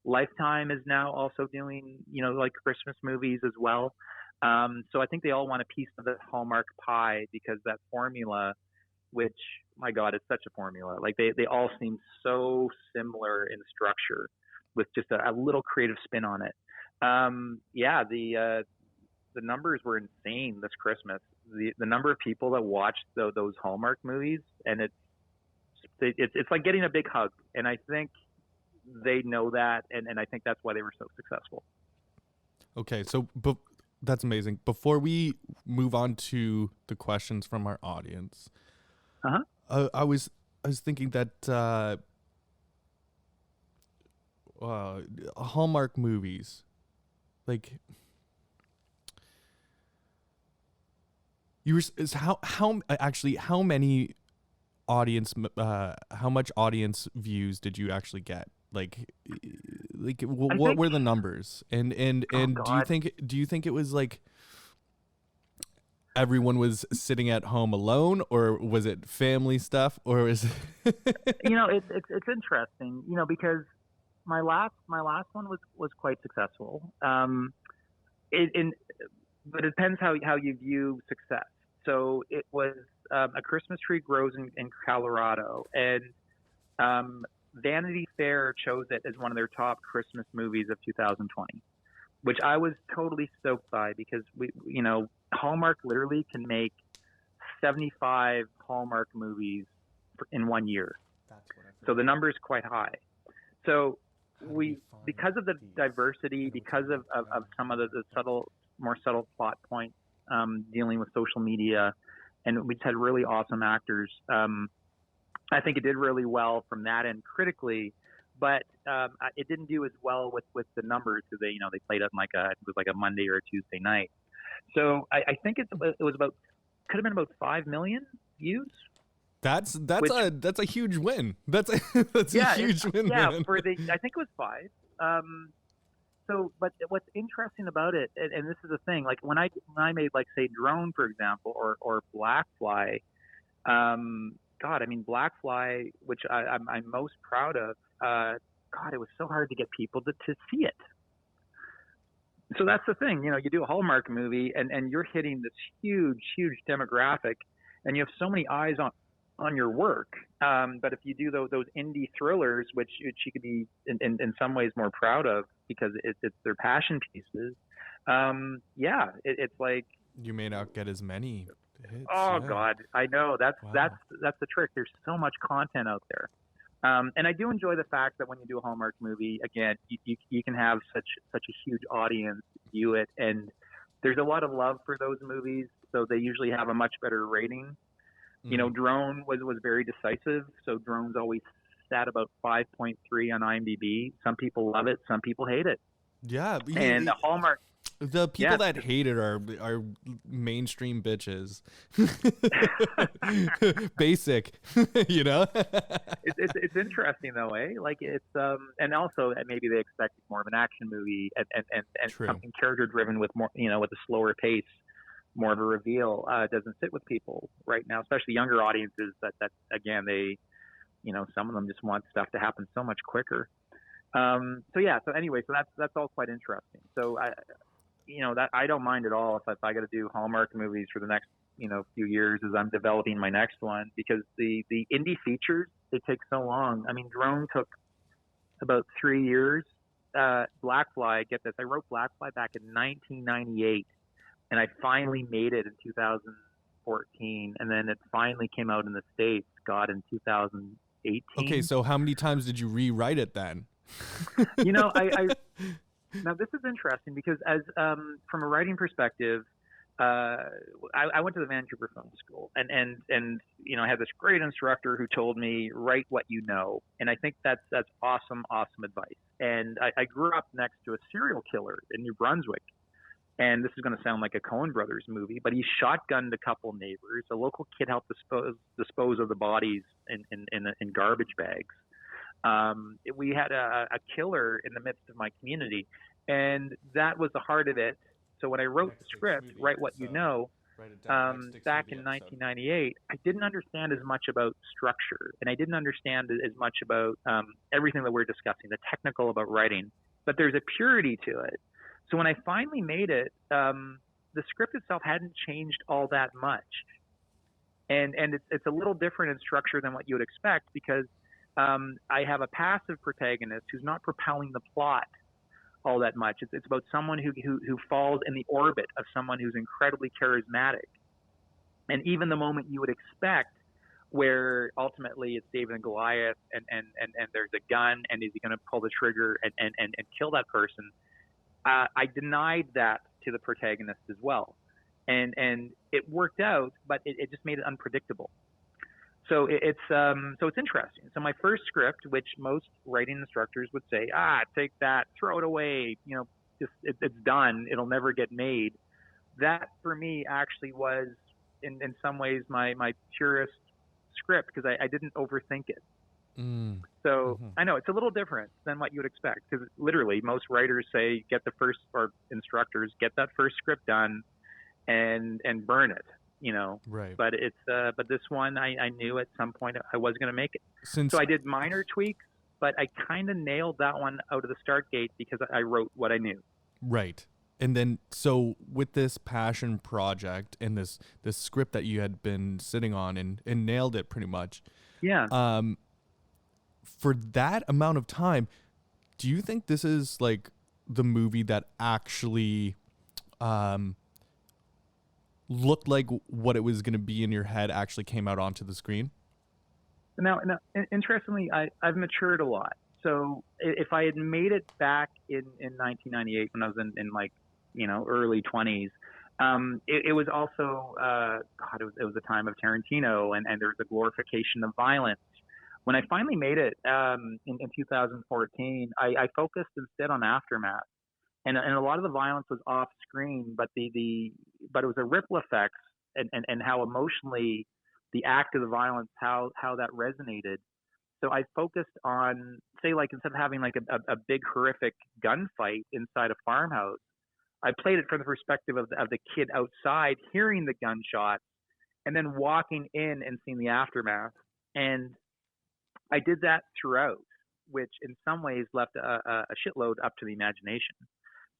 Lifetime is now also doing, you know, like Christmas movies as well. So I think they all want a piece of the Hallmark pie, because that formula, which, my God, it's such a formula. Like they all seem so similar in structure, with just a little creative spin on it. Yeah, the numbers were insane this Christmas. The number of people that watched those Hallmark movies, and it's like getting a big hug. And I think they know that, and I think that's why they were so successful. Okay, so that's amazing. Before we move on to the questions from our audience, I was thinking that Hallmark movies, like, how many audience how much audience views did you actually get? Like what were the numbers? And do you think it was like everyone was sitting at home alone, or was it family stuff, or is it You know, it's interesting, you know, because my last one was quite successful. But it depends how you view success. So it was A Christmas Tree Grows in Colorado, and Vanity Fair chose it as one of their top Christmas movies of 2020, which I was totally stoked by, because you know, Hallmark literally can make 75 Hallmark movies in 1 year. So the number is quite high. So because of the diversity, because of some of the more subtle plot points, dealing with social media, and we just had really awesome actors. I think it did really well from that end critically, but it didn't do as well with the numbers, because they played it on it was like a Monday or a Tuesday night. So I think it was could have been about 5 million views. That's a huge win. That's a huge win. Yeah, man. I think it was 5. So, but what's interesting about it, and this is the thing, like when I made, like, say, Drone, for example, or Black Fly, God, I mean, Black Fly, which I'm most proud of, God, it was so hard to get people to see it. So that's the thing, you do a Hallmark movie, and you're hitting this huge demographic, and you have so many eyes on your work. But if you do those indie thrillers, which you could be in some ways more proud of, because it's their passion pieces. Yeah, it's like you may not get as many hits. Oh, yeah. God, I know. That's the trick. There's so much content out there. And I do enjoy the fact that when you do a Hallmark movie, again, you can have such a huge audience view it, and there's a lot of love for those movies, so they usually have a much better rating. You know, Drone was very decisive, so Drone's always sat about 5.3 on IMDb. Some people love it, some people hate it. Yeah, And the Hallmark. The people that hate it are mainstream bitches. Basic, you know. It's interesting though, eh? Like it's and also maybe they expected more of an action movie and something character driven with more, you know, with a slower pace, more of a reveal. Doesn't sit with people right now, especially younger audiences. That again, they, you know, some of them just want stuff to happen so much quicker. So yeah. So anyway, so that's all quite interesting. So I don't mind at all if I got to do Hallmark movies for the next, you know, few years as I'm developing my next one, because the indie features, they take so long. I mean, Drone took about 3 years. Blackfly, get this, I wrote Blackfly back in 1998, and I finally made it in 2014, and then it finally came out in the States, in 2018. Okay, so how many times did you rewrite it then? You know, I now this is interesting because as from a writing perspective, I went to the Vancouver Film School, and you know, I had this great instructor who told me, write what you know, and I think that's awesome advice. And I grew up next to a serial killer in New Brunswick, and this is going to sound like a Coen Brothers movie, but he shotgunned a couple neighbors. A local kid helped dispose of the bodies in garbage bags. We had a killer in the midst of my community, and that was the heart of it. So when I wrote the script, Write What You Know, back in 1998, I didn't understand as much about structure, and I didn't understand as much about everything that we're discussing, the technical about writing, but there's a purity to it. So when I finally made it, the script itself hadn't changed all that much. And it's a little different in structure than what you would expect, because I have a passive protagonist who's not propelling the plot all that much. It's about someone who falls in the orbit of someone who's incredibly charismatic. And even the moment you would expect, where ultimately it's David and Goliath, and there's a gun, and is he going to pull the trigger and kill that person? I denied that to the protagonist as well. And it worked out, but it just made it unpredictable. So it's interesting. So my first script, which most writing instructors would say, take that, throw it away, you know, it's done, it'll never get made. That for me actually was in some ways my purest script, because I didn't overthink it. So I know it's a little different than what you would expect, because literally most writers say or instructors get that first script done and burn it. You know, right. But but this one, I knew at some point I was going to make it. So I did minor tweaks, but I kind of nailed that one out of the start gate because I wrote what I knew. Right. And then, so with this passion project and this script that you had been sitting on and nailed it pretty much. Yeah. For that amount of time, do you think this is like the movie that actually, looked like what it was going to be in your head actually came out onto the screen? Now, interestingly, I've matured a lot. So if I had made it back in 1998 when I was in like, you know, early 20s, it was also, it was a time of Tarantino, and there was a glorification of violence. When I finally made it in 2014, I focused instead on aftermath. And a lot of the violence was off screen, but but it was a ripple effects and how emotionally the act of the violence, how that resonated. So I focused on, say, like, instead of having like a big horrific gunfight inside a farmhouse, I played it from the perspective of the kid outside hearing the gunshots and then walking in and seeing the aftermath. And I did that throughout, which in some ways left a shitload up to the imagination.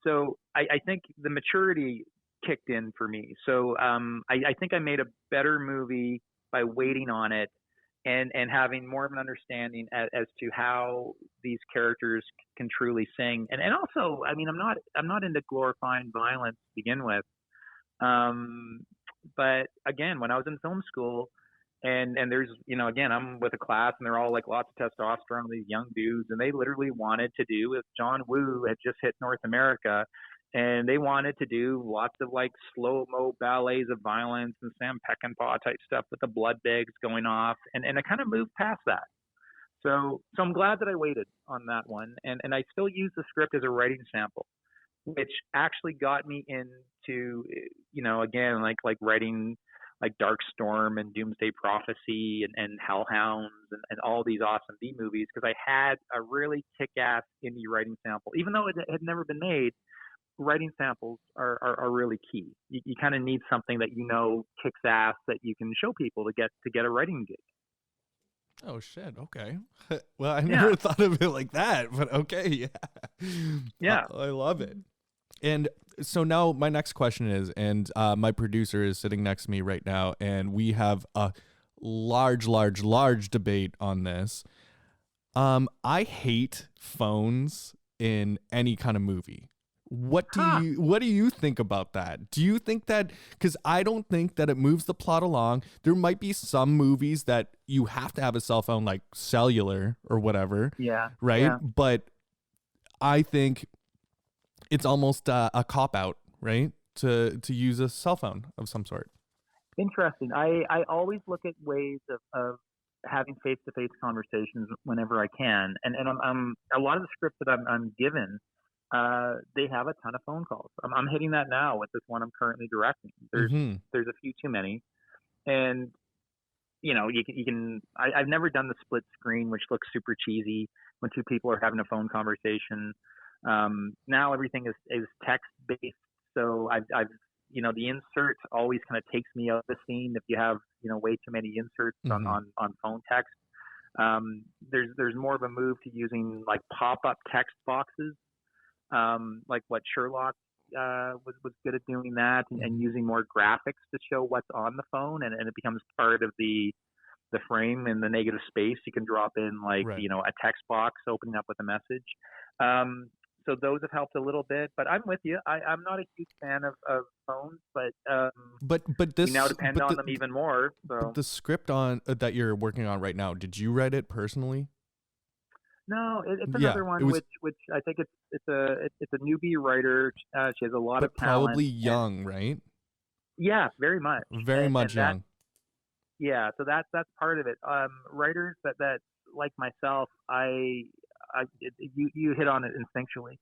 So I think the maturity kicked in for me. So I think I made a better movie by waiting on it and having more of an understanding as to how these characters can truly sing. And also, I mean, I'm not into glorifying violence to begin with. But again, when I was in film school, and there's, you know, again, I'm with a class and they're all like lots of testosterone, these young dudes, and they literally wanted to do, if John Woo had just hit North America, and they wanted to do lots of like slow-mo ballets of violence and Sam Peckinpah type stuff with the blood bags going off, and I kind of moved past that. So I'm glad that I waited on that one, and I still use the script as a writing sample, which actually got me into, again, like writing like Dark Storm and Doomsday Prophecy and Hellhounds and all these awesome B movies, because I had a really kick-ass indie writing sample. Even though it had never been made, writing samples are really key. You kind of need something that kicks ass that you can show people to get a writing gig. Oh shit! Okay. Well, I never thought of it like that, but okay, yeah. I love it. And so now my next question is, and my producer is sitting next to me right now, and we have a large debate on this. I hate phones in any kind of movie. What do you think about that? Do you think that, because I don't think that it moves the plot along. There might be some movies that you have to have a cell phone, like cellular or whatever. Yeah. Right. Yeah. But I think it's almost a cop out, right? To use a cell phone of some sort. Interesting. I always look at ways of having face-to-face conversations whenever I can. And I'm a lot of the scripts that I'm given, they have a ton of phone calls. I'm hitting that now with this one I'm currently directing. There's a few too many, and you can. I've never done the split screen, which looks super cheesy when two people are having a phone conversation. Now everything is text based, so I've the insert always kind of takes me out of the scene if you have way too many inserts on phone text. There's more of a move to using like pop-up text boxes. Like what Sherlock was good at doing that, and using more graphics to show what's on the phone, and it becomes part of the frame in the negative space. You can drop in like a text box opening up with a message. So those have helped a little bit, but I'm with you. I'm not a huge fan of phones, but this we now depend on them even more. So. But the script on that you're working on right now, did you write it personally? No, it's another one which I think it's a newbie writer. She has a lot of talent. Probably young, right? Yeah, very much. Very much young. Yeah, so that's part of it. Writers that like myself, you hit on it instinctually.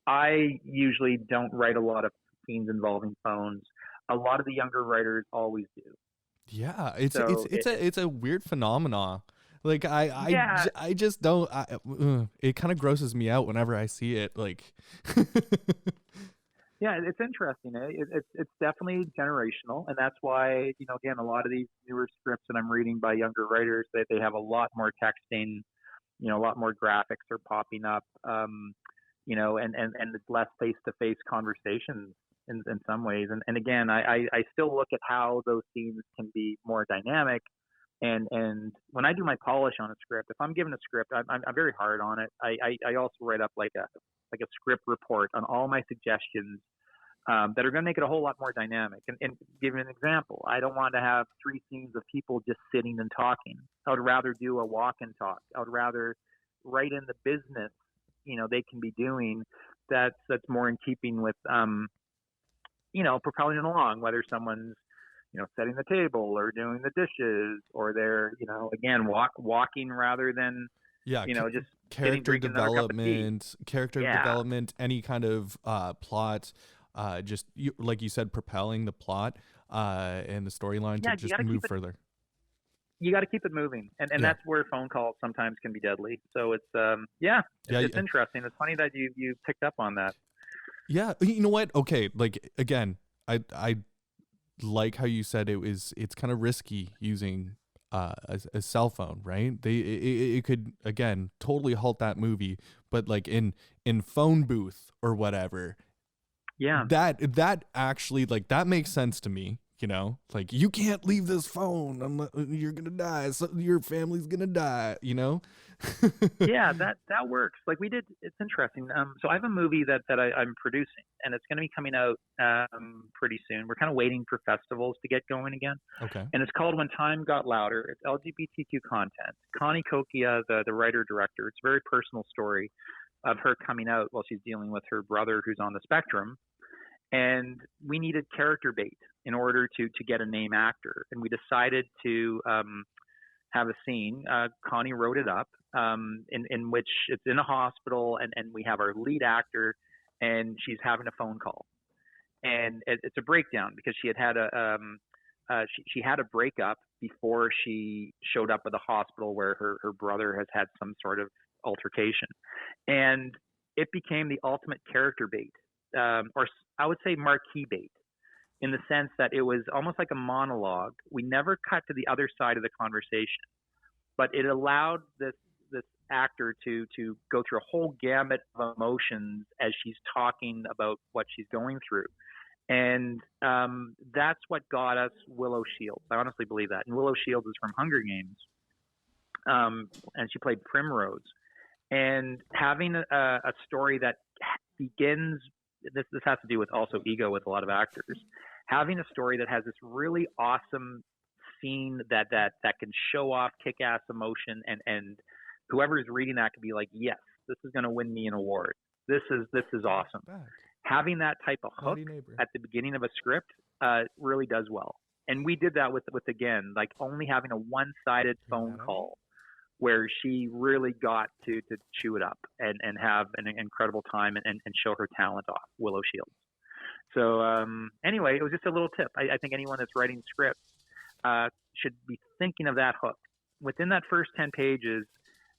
I usually don't write a lot of scenes involving phones. A lot of the younger writers always do. Yeah, it's a weird phenomenon. Like I just don't. It kind of grosses me out whenever I see it. Like, yeah, it's interesting. It's definitely generational, and that's why again, a lot of these newer scripts that I'm reading by younger writers, they have a lot more texting, a lot more graphics are popping up, and it's less face-to-face conversations in some ways. And again, I still look at how those scenes can be more dynamic. And when I do my polish on a script, if I'm given a script, I'm very hard on it. I also write up like a script report on all my suggestions that are going to make it a whole lot more dynamic. And give you an example, I don't want to have 3 scenes of people just sitting and talking. I would rather do a walk and talk. I would rather write in the business, they can be doing that's more in keeping with, propelling it along, whether someone's setting the table or doing the dishes, or they're, again, walking rather than, just character development, any kind of plot, just like you said, propelling the plot and the storyline to just move further. You got to keep it moving, and that's where phone calls sometimes can be deadly. So it's it's interesting. It's funny that you picked up on that. Yeah, you know what? Okay, like again, I like how you said it's kind of risky using a cell phone, right? It could again totally halt that movie, but like in phone booth or whatever, that actually, like, that makes sense to me. Like, you can't leave this phone. You're gonna die. So your family's gonna die. Yeah, that works. Like we did. It's interesting. So I have a movie that I'm producing, and it's going to be coming out pretty soon. We're kind of waiting for festivals to get going again. Okay. And it's called When Time Got Louder. It's LGBTQ content. Connie Kokia, the writer director. It's a very personal story of her coming out while she's dealing with her brother who's on the spectrum. and we needed character bait in order to get a name actor, and we decided to have a scene. Connie wrote it up, in which it's in a hospital, and we have our lead actor, and she's having a phone call, and it's a breakdown because she had she had a breakup before she showed up at the hospital where her brother has had some sort of altercation, and it became the ultimate character bait, or I would say marquee bait, in the sense that it was almost like a monologue. We never cut to the other side of the conversation, but it allowed this actor to go through a whole gamut of emotions as she's talking about what she's going through. And that's what got us Willow Shields. I honestly believe that. And Willow Shields is from Hunger Games, and she played Primrose. And having a story that begins, this has to do with also ego with a lot of actors, having a story that has this really awesome scene that can show off kick-ass emotion, and whoever is reading that could be like, yes, this is going to win me an award. This is awesome. Having that type of hook at the beginning of a script really does well. And we did that with again, like only having a one-sided phone call where she really got to chew it up and have an incredible time and show her talent off, Willow Shields. So anyway, it was just a little tip. I think anyone that's writing scripts should be thinking of that hook. Within that first 10 pages,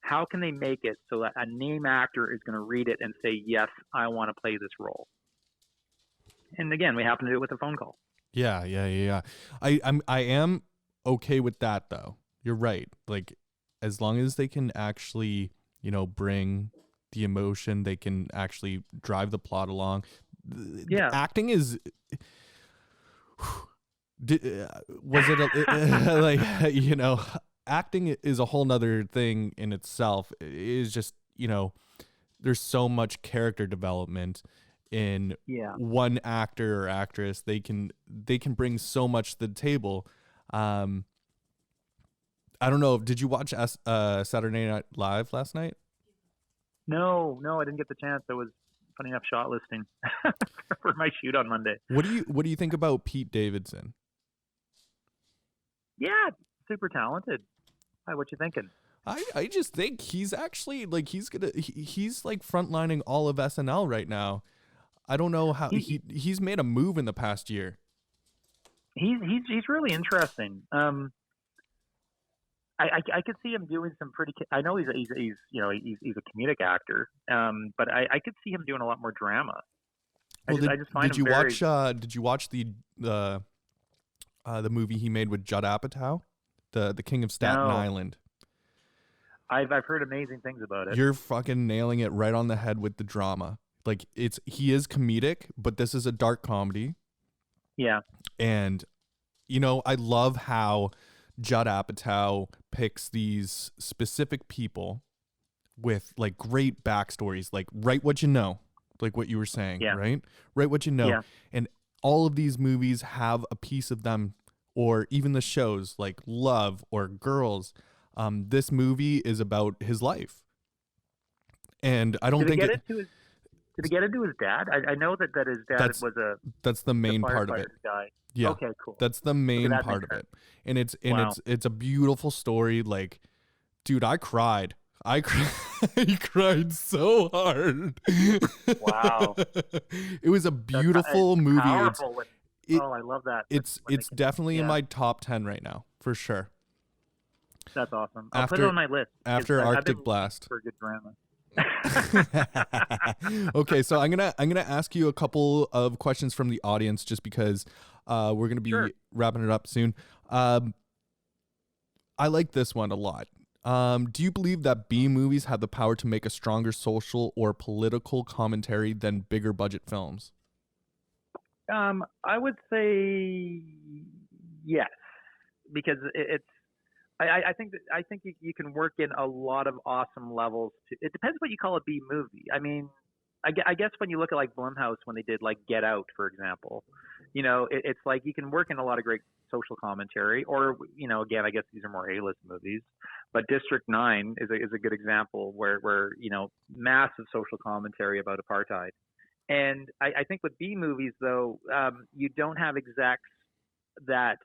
how can they make it so that a name actor is going to read it and say, yes, I want to play this role? And again, we happen to do it with a phone call. Yeah. I am okay with that, though. You're right. Like, as long as they can actually, bring the emotion, they can actually drive the plot along. Yeah. Acting is... was it acting is a whole nother thing in itself. It is just, there's so much character development in one actor or actress. They can bring so much to the table. I don't know. Did you watch Saturday Night Live last night? No, I didn't get the chance. I was, funny enough, shot listing for my shoot on Monday. What do you think about Pete Davidson? Yeah, super talented. Hi, what you thinking? I just think he's actually like he's like frontlining all of SNL right now. I don't know how he's made a move in the past year. He's really interesting. I could see him doing some pretty. I know he's a comedic actor, but I could see him doing a lot more drama. Did you watch the movie he made with Judd Apatow, the King of Staten Island? I've heard amazing things about it. You're fucking nailing it right on the head with the drama. Like he is comedic, but this is a dark comedy. Yeah. And I love how Judd Apatow picks these specific people with like great backstories, like write what you know, like what you were saying, right? Write what you know. Yeah. And all of these movies have a piece of them, or even the shows like Love or Girls. This movie is about his life. And I don't think did he get into his dad? I know that his dad that's the main part of it. Guy. Yeah. Okay, cool. That's the main part of it. And it's a beautiful story. Like, dude, I cried. I cried so hard. Wow. It was a beautiful movie. I love that. It's definitely in my top 10 right now, for sure. That's awesome. I'll put it on my list. After Arctic Blast. For good drama. Okay, so I'm gonna ask you a couple of questions from the audience, just because we're gonna be wrapping it up soon. I like this one a lot. Do you believe that B movies have the power to make a stronger social or political commentary than bigger budget films? I would say yes, because it's. I think you can work in a lot of awesome levels. It depends what you call a B movie. I mean, I guess when you look at like Blumhouse, when they did like Get Out, for example, it's like you can work in a lot of great social commentary. Or again, I guess these are more A-list movies, but District 9 is a good example where massive social commentary about apartheid. And I think with B movies though, you don't have execs that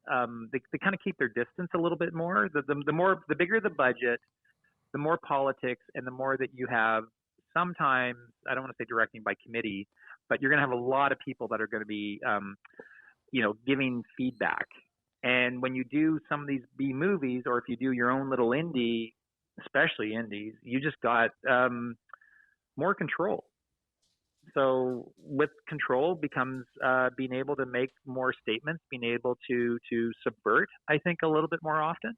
they kind of keep their distance a little bit more. The bigger the budget, the more politics, and the more that you have. Sometimes I don't want to say directing by committee, but you're going to have a lot of people that are going to be, giving feedback. And when you do some of these B movies, or if you do your own little indie, especially indies, you just got more control. So with control becomes being able to make more statements, being able to subvert, I think, a little bit more often.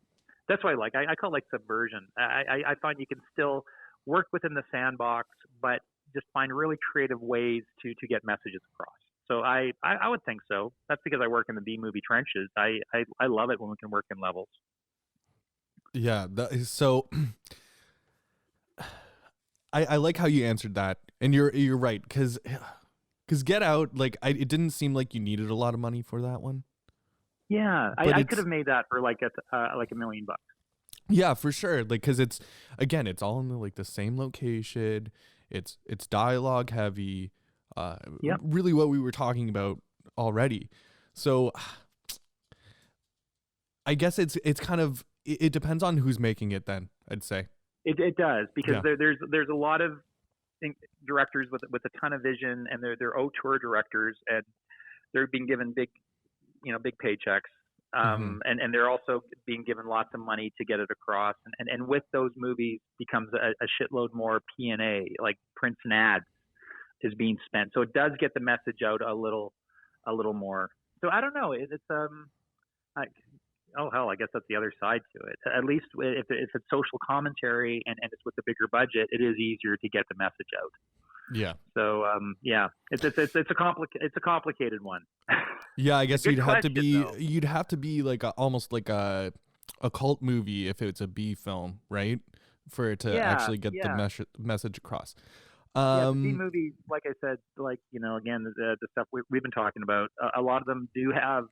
That's why I call it like subversion. I find you can still work within the sandbox, but just find really creative ways to get messages across. So I would think so. That's because I work in the B movie trenches. I love it when we can work in levels. Yeah. So I like how you answered that, and you're right, because Get Out, it didn't seem like you needed a lot of money for that one. Yeah, I could have made that for like $1 million. Yeah, for sure. Because it's all in the same location. It's dialogue heavy. Yep. Really what we were talking about already. So I guess it's kind of, it depends on who's making it then, I'd say. It does, because there's a lot of directors with a ton of vision, and they're auteur directors, and they're being given big paychecks. And they're also being given lots of money to get it across. And with those movies becomes a shitload more P&A, like prints and ads is being spent. So it does get the message out a little more. So I don't know. I guess that's the other side to it. At least if it's social commentary and it's with a bigger budget, it is easier to get the message out. Yeah. So it's a complicated one. Yeah, I guess you'd have to be almost like a cult movie if it's a B film, right? For it to actually get the message across. The B movies, like I said, again, the stuff we've been talking about, a lot of them do have.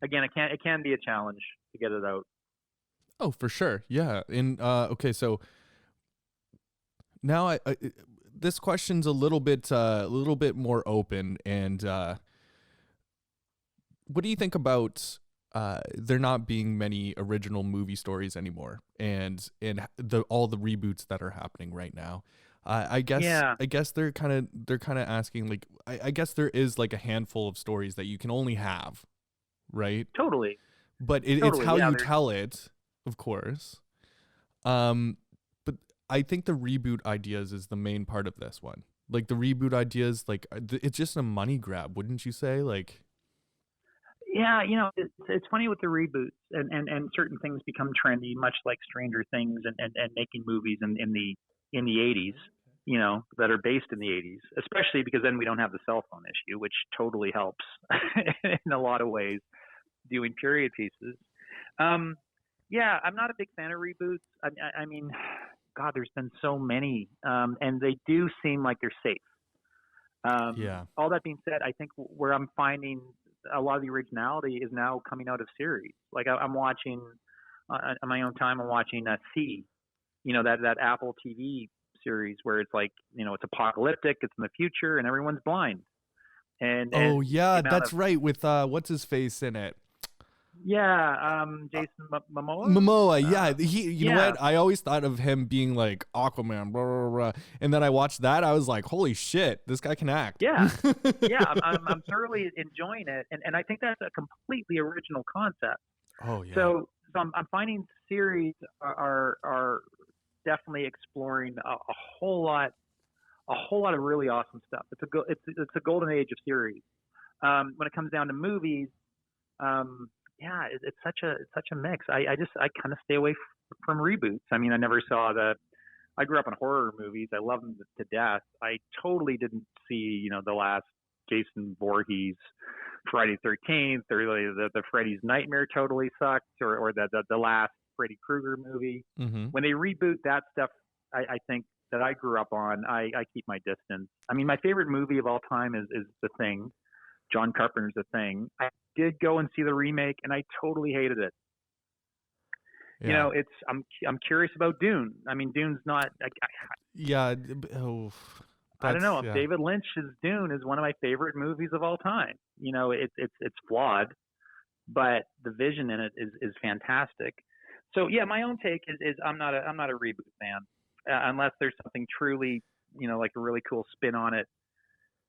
Again, it can be a challenge to get it out. Oh, for sure. Yeah. And okay, so now this question's a little bit more open, and what do you think about there not being many original movie stories anymore, and all the reboots that are happening right now? I guess they're kind of asking, I guess there is a handful of stories that you can only have, right? Totally. But it's how you tell it, of course. But I think the reboot ideas is the main part of this one. The reboot ideas, it's just a money grab, wouldn't you say? Yeah, it's funny with the reboots, and certain things become trendy, much like Stranger Things and making movies in the 80s, that are based in the 80s, especially because then we don't have the cell phone issue, which totally helps in a lot of ways doing period pieces. I'm not a big fan of reboots. I mean, God, there's been so many, and they do seem like they're safe. All that being said, I think where I'm finding a lot of the originality is now coming out of series. I'm watching on my own time. I'm watching C, that Apple TV series where it's it's apocalyptic, it's in the future, and everyone's blind. And that's right, with what's his face in it. Jason Momoa. Momoa, he. You know what? I always thought of him being like Aquaman, blah, blah, blah. And then I watched that. I was like, holy shit, this guy can act. Yeah, I'm thoroughly enjoying it, and I think that's a completely original concept. Oh yeah. So I'm finding series are definitely exploring a whole lot of really awesome stuff. It's a golden age of series. When it comes down to movies, it's such a mix. I kind of stay away from reboots. I mean, I grew up in horror movies. I love them to death. I totally didn't see, the last Jason Voorhees Friday 13th, or the Freddy's Nightmare totally sucked, or the last Freddy Krueger movie. Mm-hmm. When they reboot that stuff, I think that I grew up on, I keep my distance. I mean, my favorite movie of all time is The Thing. John Carpenter's The Thing. I did go and see the remake, and I totally hated it. Yeah. I'm curious about Dune. I mean, Dune's not. I don't know. David Lynch's Dune is one of my favorite movies of all time. You know, it's flawed, but the vision in it is fantastic. So yeah, my own take is I'm not a reboot fan unless there's something truly, you know, like a really cool spin on it.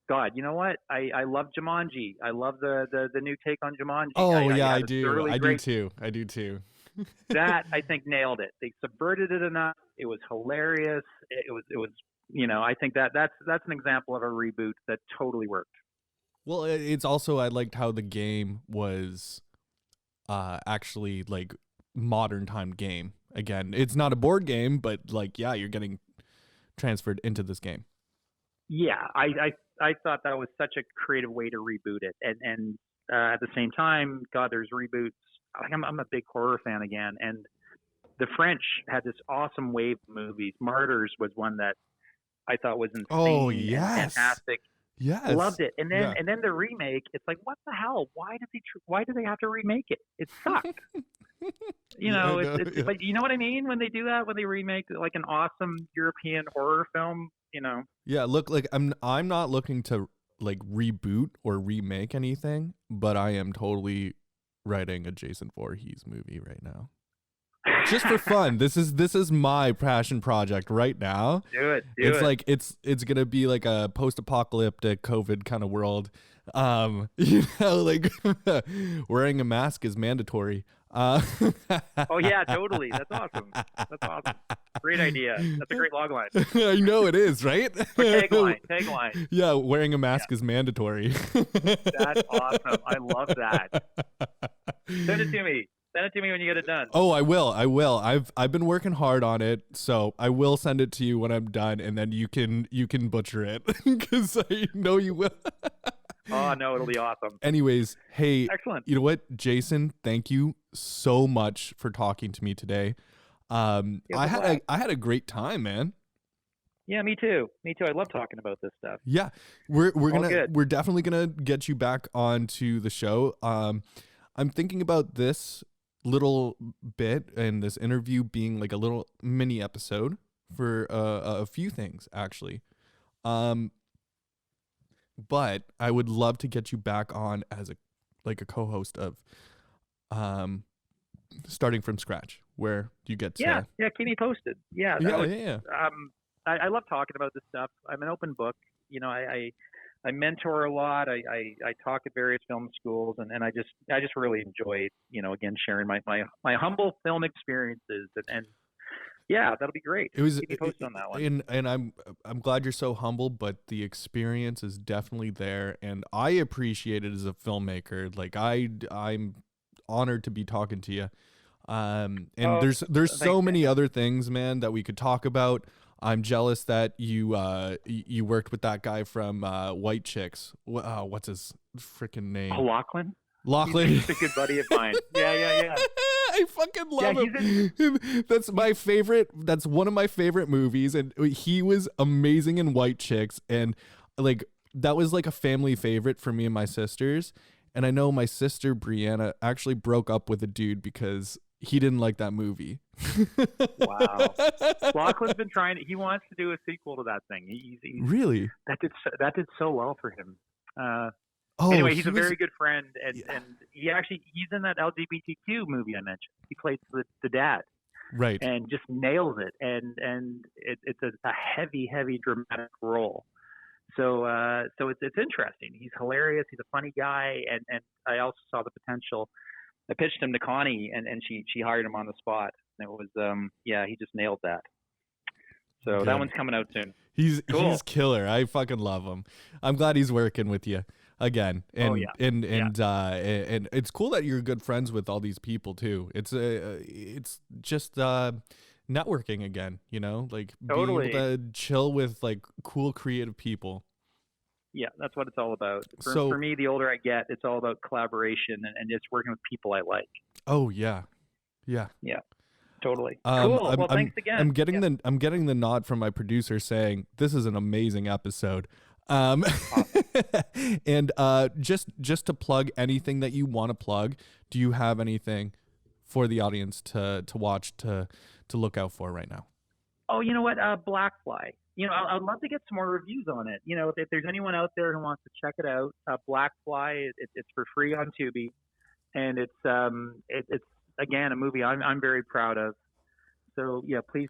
God, you know what? I love Jumanji. I love the new take on Jumanji. Oh yeah, I do. I do too. That I think nailed it. They subverted it enough. It was hilarious. It was you know, I think that's an example of a reboot that totally worked. Well, it's also, I liked how the game was actually like modern time game. Again, it's not a board game, but like, yeah, you're getting transferred into this game. Yeah, I thought that was such a creative way to reboot it, and at the same time, God, there's reboots. I'm a big horror fan again, and the French had this awesome wave of movies. Martyrs was one that I thought was insane. Oh yes, and fantastic. Yes, loved it. And then the remake, it's like, what the hell? Why do they have to remake it? It sucks. You know, it's like, you know what I mean when they do that, when they remake like an awesome European horror film. You know. Yeah, look, like I'm not looking to like reboot or remake anything, but I am totally writing a Jason Voorhees movie right now. Just for fun. This is my passion project right now. Do it. It's gonna be like a post-apocalyptic COVID kind of world. You know, like wearing a mask is mandatory. Oh yeah, totally. That's awesome. Great idea. That's a great log line. I know it is, right? Tagline. Yeah, wearing a mask is mandatory. That's awesome. I love that. Send it to me. Send it to me when you get it done. Oh, I will. I've been working hard on it, so I will send it to you when I'm done, and then you can butcher it because I know you will. Oh no, it'll be awesome. Anyways, hey, excellent. You know what, Jason? Thank you so much for talking to me today. I had a great time, man. Yeah, me too. I love talking about this stuff. Yeah, we're definitely gonna get you back onto the show. I'm thinking about this little bit and this interview being like a little mini episode for a few things actually. But I would love to get you back on as a co-host of starting from scratch, where you get to keep me posted. Yeah. I love talking about this stuff. I'm an open book. You know, I mentor a lot. I talk at various film schools, and I just really enjoy, you know, again, sharing my humble film experiences, and yeah, that'll be great. It was keep me posted on that one. And I'm glad you're so humble, but the experience is definitely there, and I appreciate it as a filmmaker. Like I'm honored to be talking to you. And there's so many other things, man, that we could talk about. I'm jealous that you worked with that guy from White Chicks. What's his freaking name? Oh, Lachlan. He's a good buddy of mine. Yeah. I fucking love him. That's my favorite. That's one of my favorite movies, and he was amazing in White Chicks, and like that was like a family favorite for me and my sisters. And I know my sister Brianna actually broke up with a dude because he didn't like that movie. Wow. Lachlan's been trying. He wants to do a sequel to that thing. He's really? That did so well for him. Anyway, he's a very good friend, and he's in that LGBTQ movie I mentioned. He plays the dad, right, and just nails it. And it's a heavy dramatic role. So it's interesting. He's hilarious. He's a funny guy, and I also saw the potential. I pitched him to Connie, and she hired him on the spot. And it was he just nailed that. So That one's coming out soon. He's killer. I fucking love him. I'm glad he's working with you again. And and it's cool that you're good friends with all these people too. It's just networking again, you know, like totally. being able to chill with like cool creative people. Yeah, that's what it's all about. For me, the older I get, it's all about collaboration and just working with people I like. Oh yeah. Totally. Cool. Well, thanks again. I'm getting the nod from my producer saying this is an amazing episode. Awesome. And just to plug anything that you want to plug, do you have anything for the audience to watch to look out for right now? Oh, you know what? Blackfly. You know, I'd love to get some more reviews on it. You know, if there's anyone out there who wants to check it out, Blackfly, it's for free on Tubi, and it's again a movie I'm very proud of. So yeah, please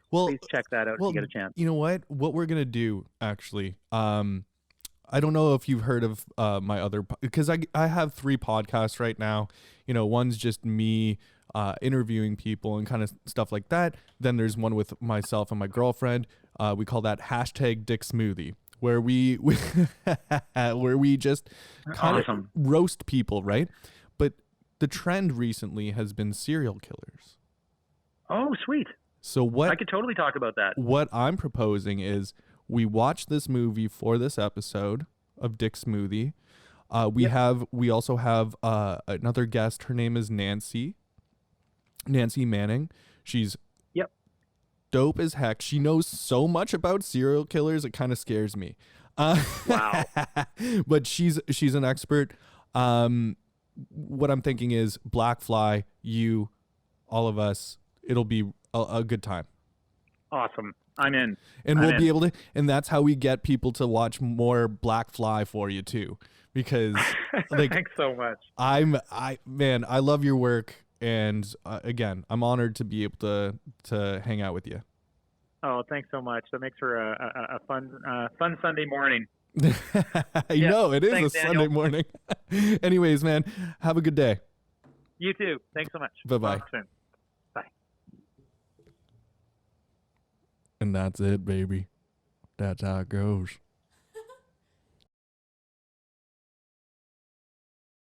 check that out if you get a chance. You know what? What we're gonna do actually, I don't know if you've heard of my other, because I have 3 podcasts right now. You know, one's just me interviewing people and kind of stuff like that. Then there's one with myself and my girlfriend. We call that #DickSmoothie, where we where we just kind of roast people, right? But the trend recently has been serial killers. Oh, sweet. So what I could totally talk about that. What I'm proposing is we watch this movie for this episode of Dick Smoothie. We also have another guest. Her name is Nancy Manning. She's dope as heck. She knows so much about serial killers, it kind of scares me. Wow. But she's an expert. What I'm thinking is Blackfly, you, all of us, it'll be a good time. Awesome. I'm in. And we'll be able to, and that's how we get people to watch more Blackfly for you too. Because like, thanks so much. I love your work. And again, I'm honored to be able to hang out with you. Oh, thanks so much. That makes for a fun Sunday morning. I know it is. Thanks, a Daniel. Sunday morning. Anyways, man, have a good day. You too. Thanks so much. Bye-bye. Talk soon. Bye. And that's it, baby. That's how it goes.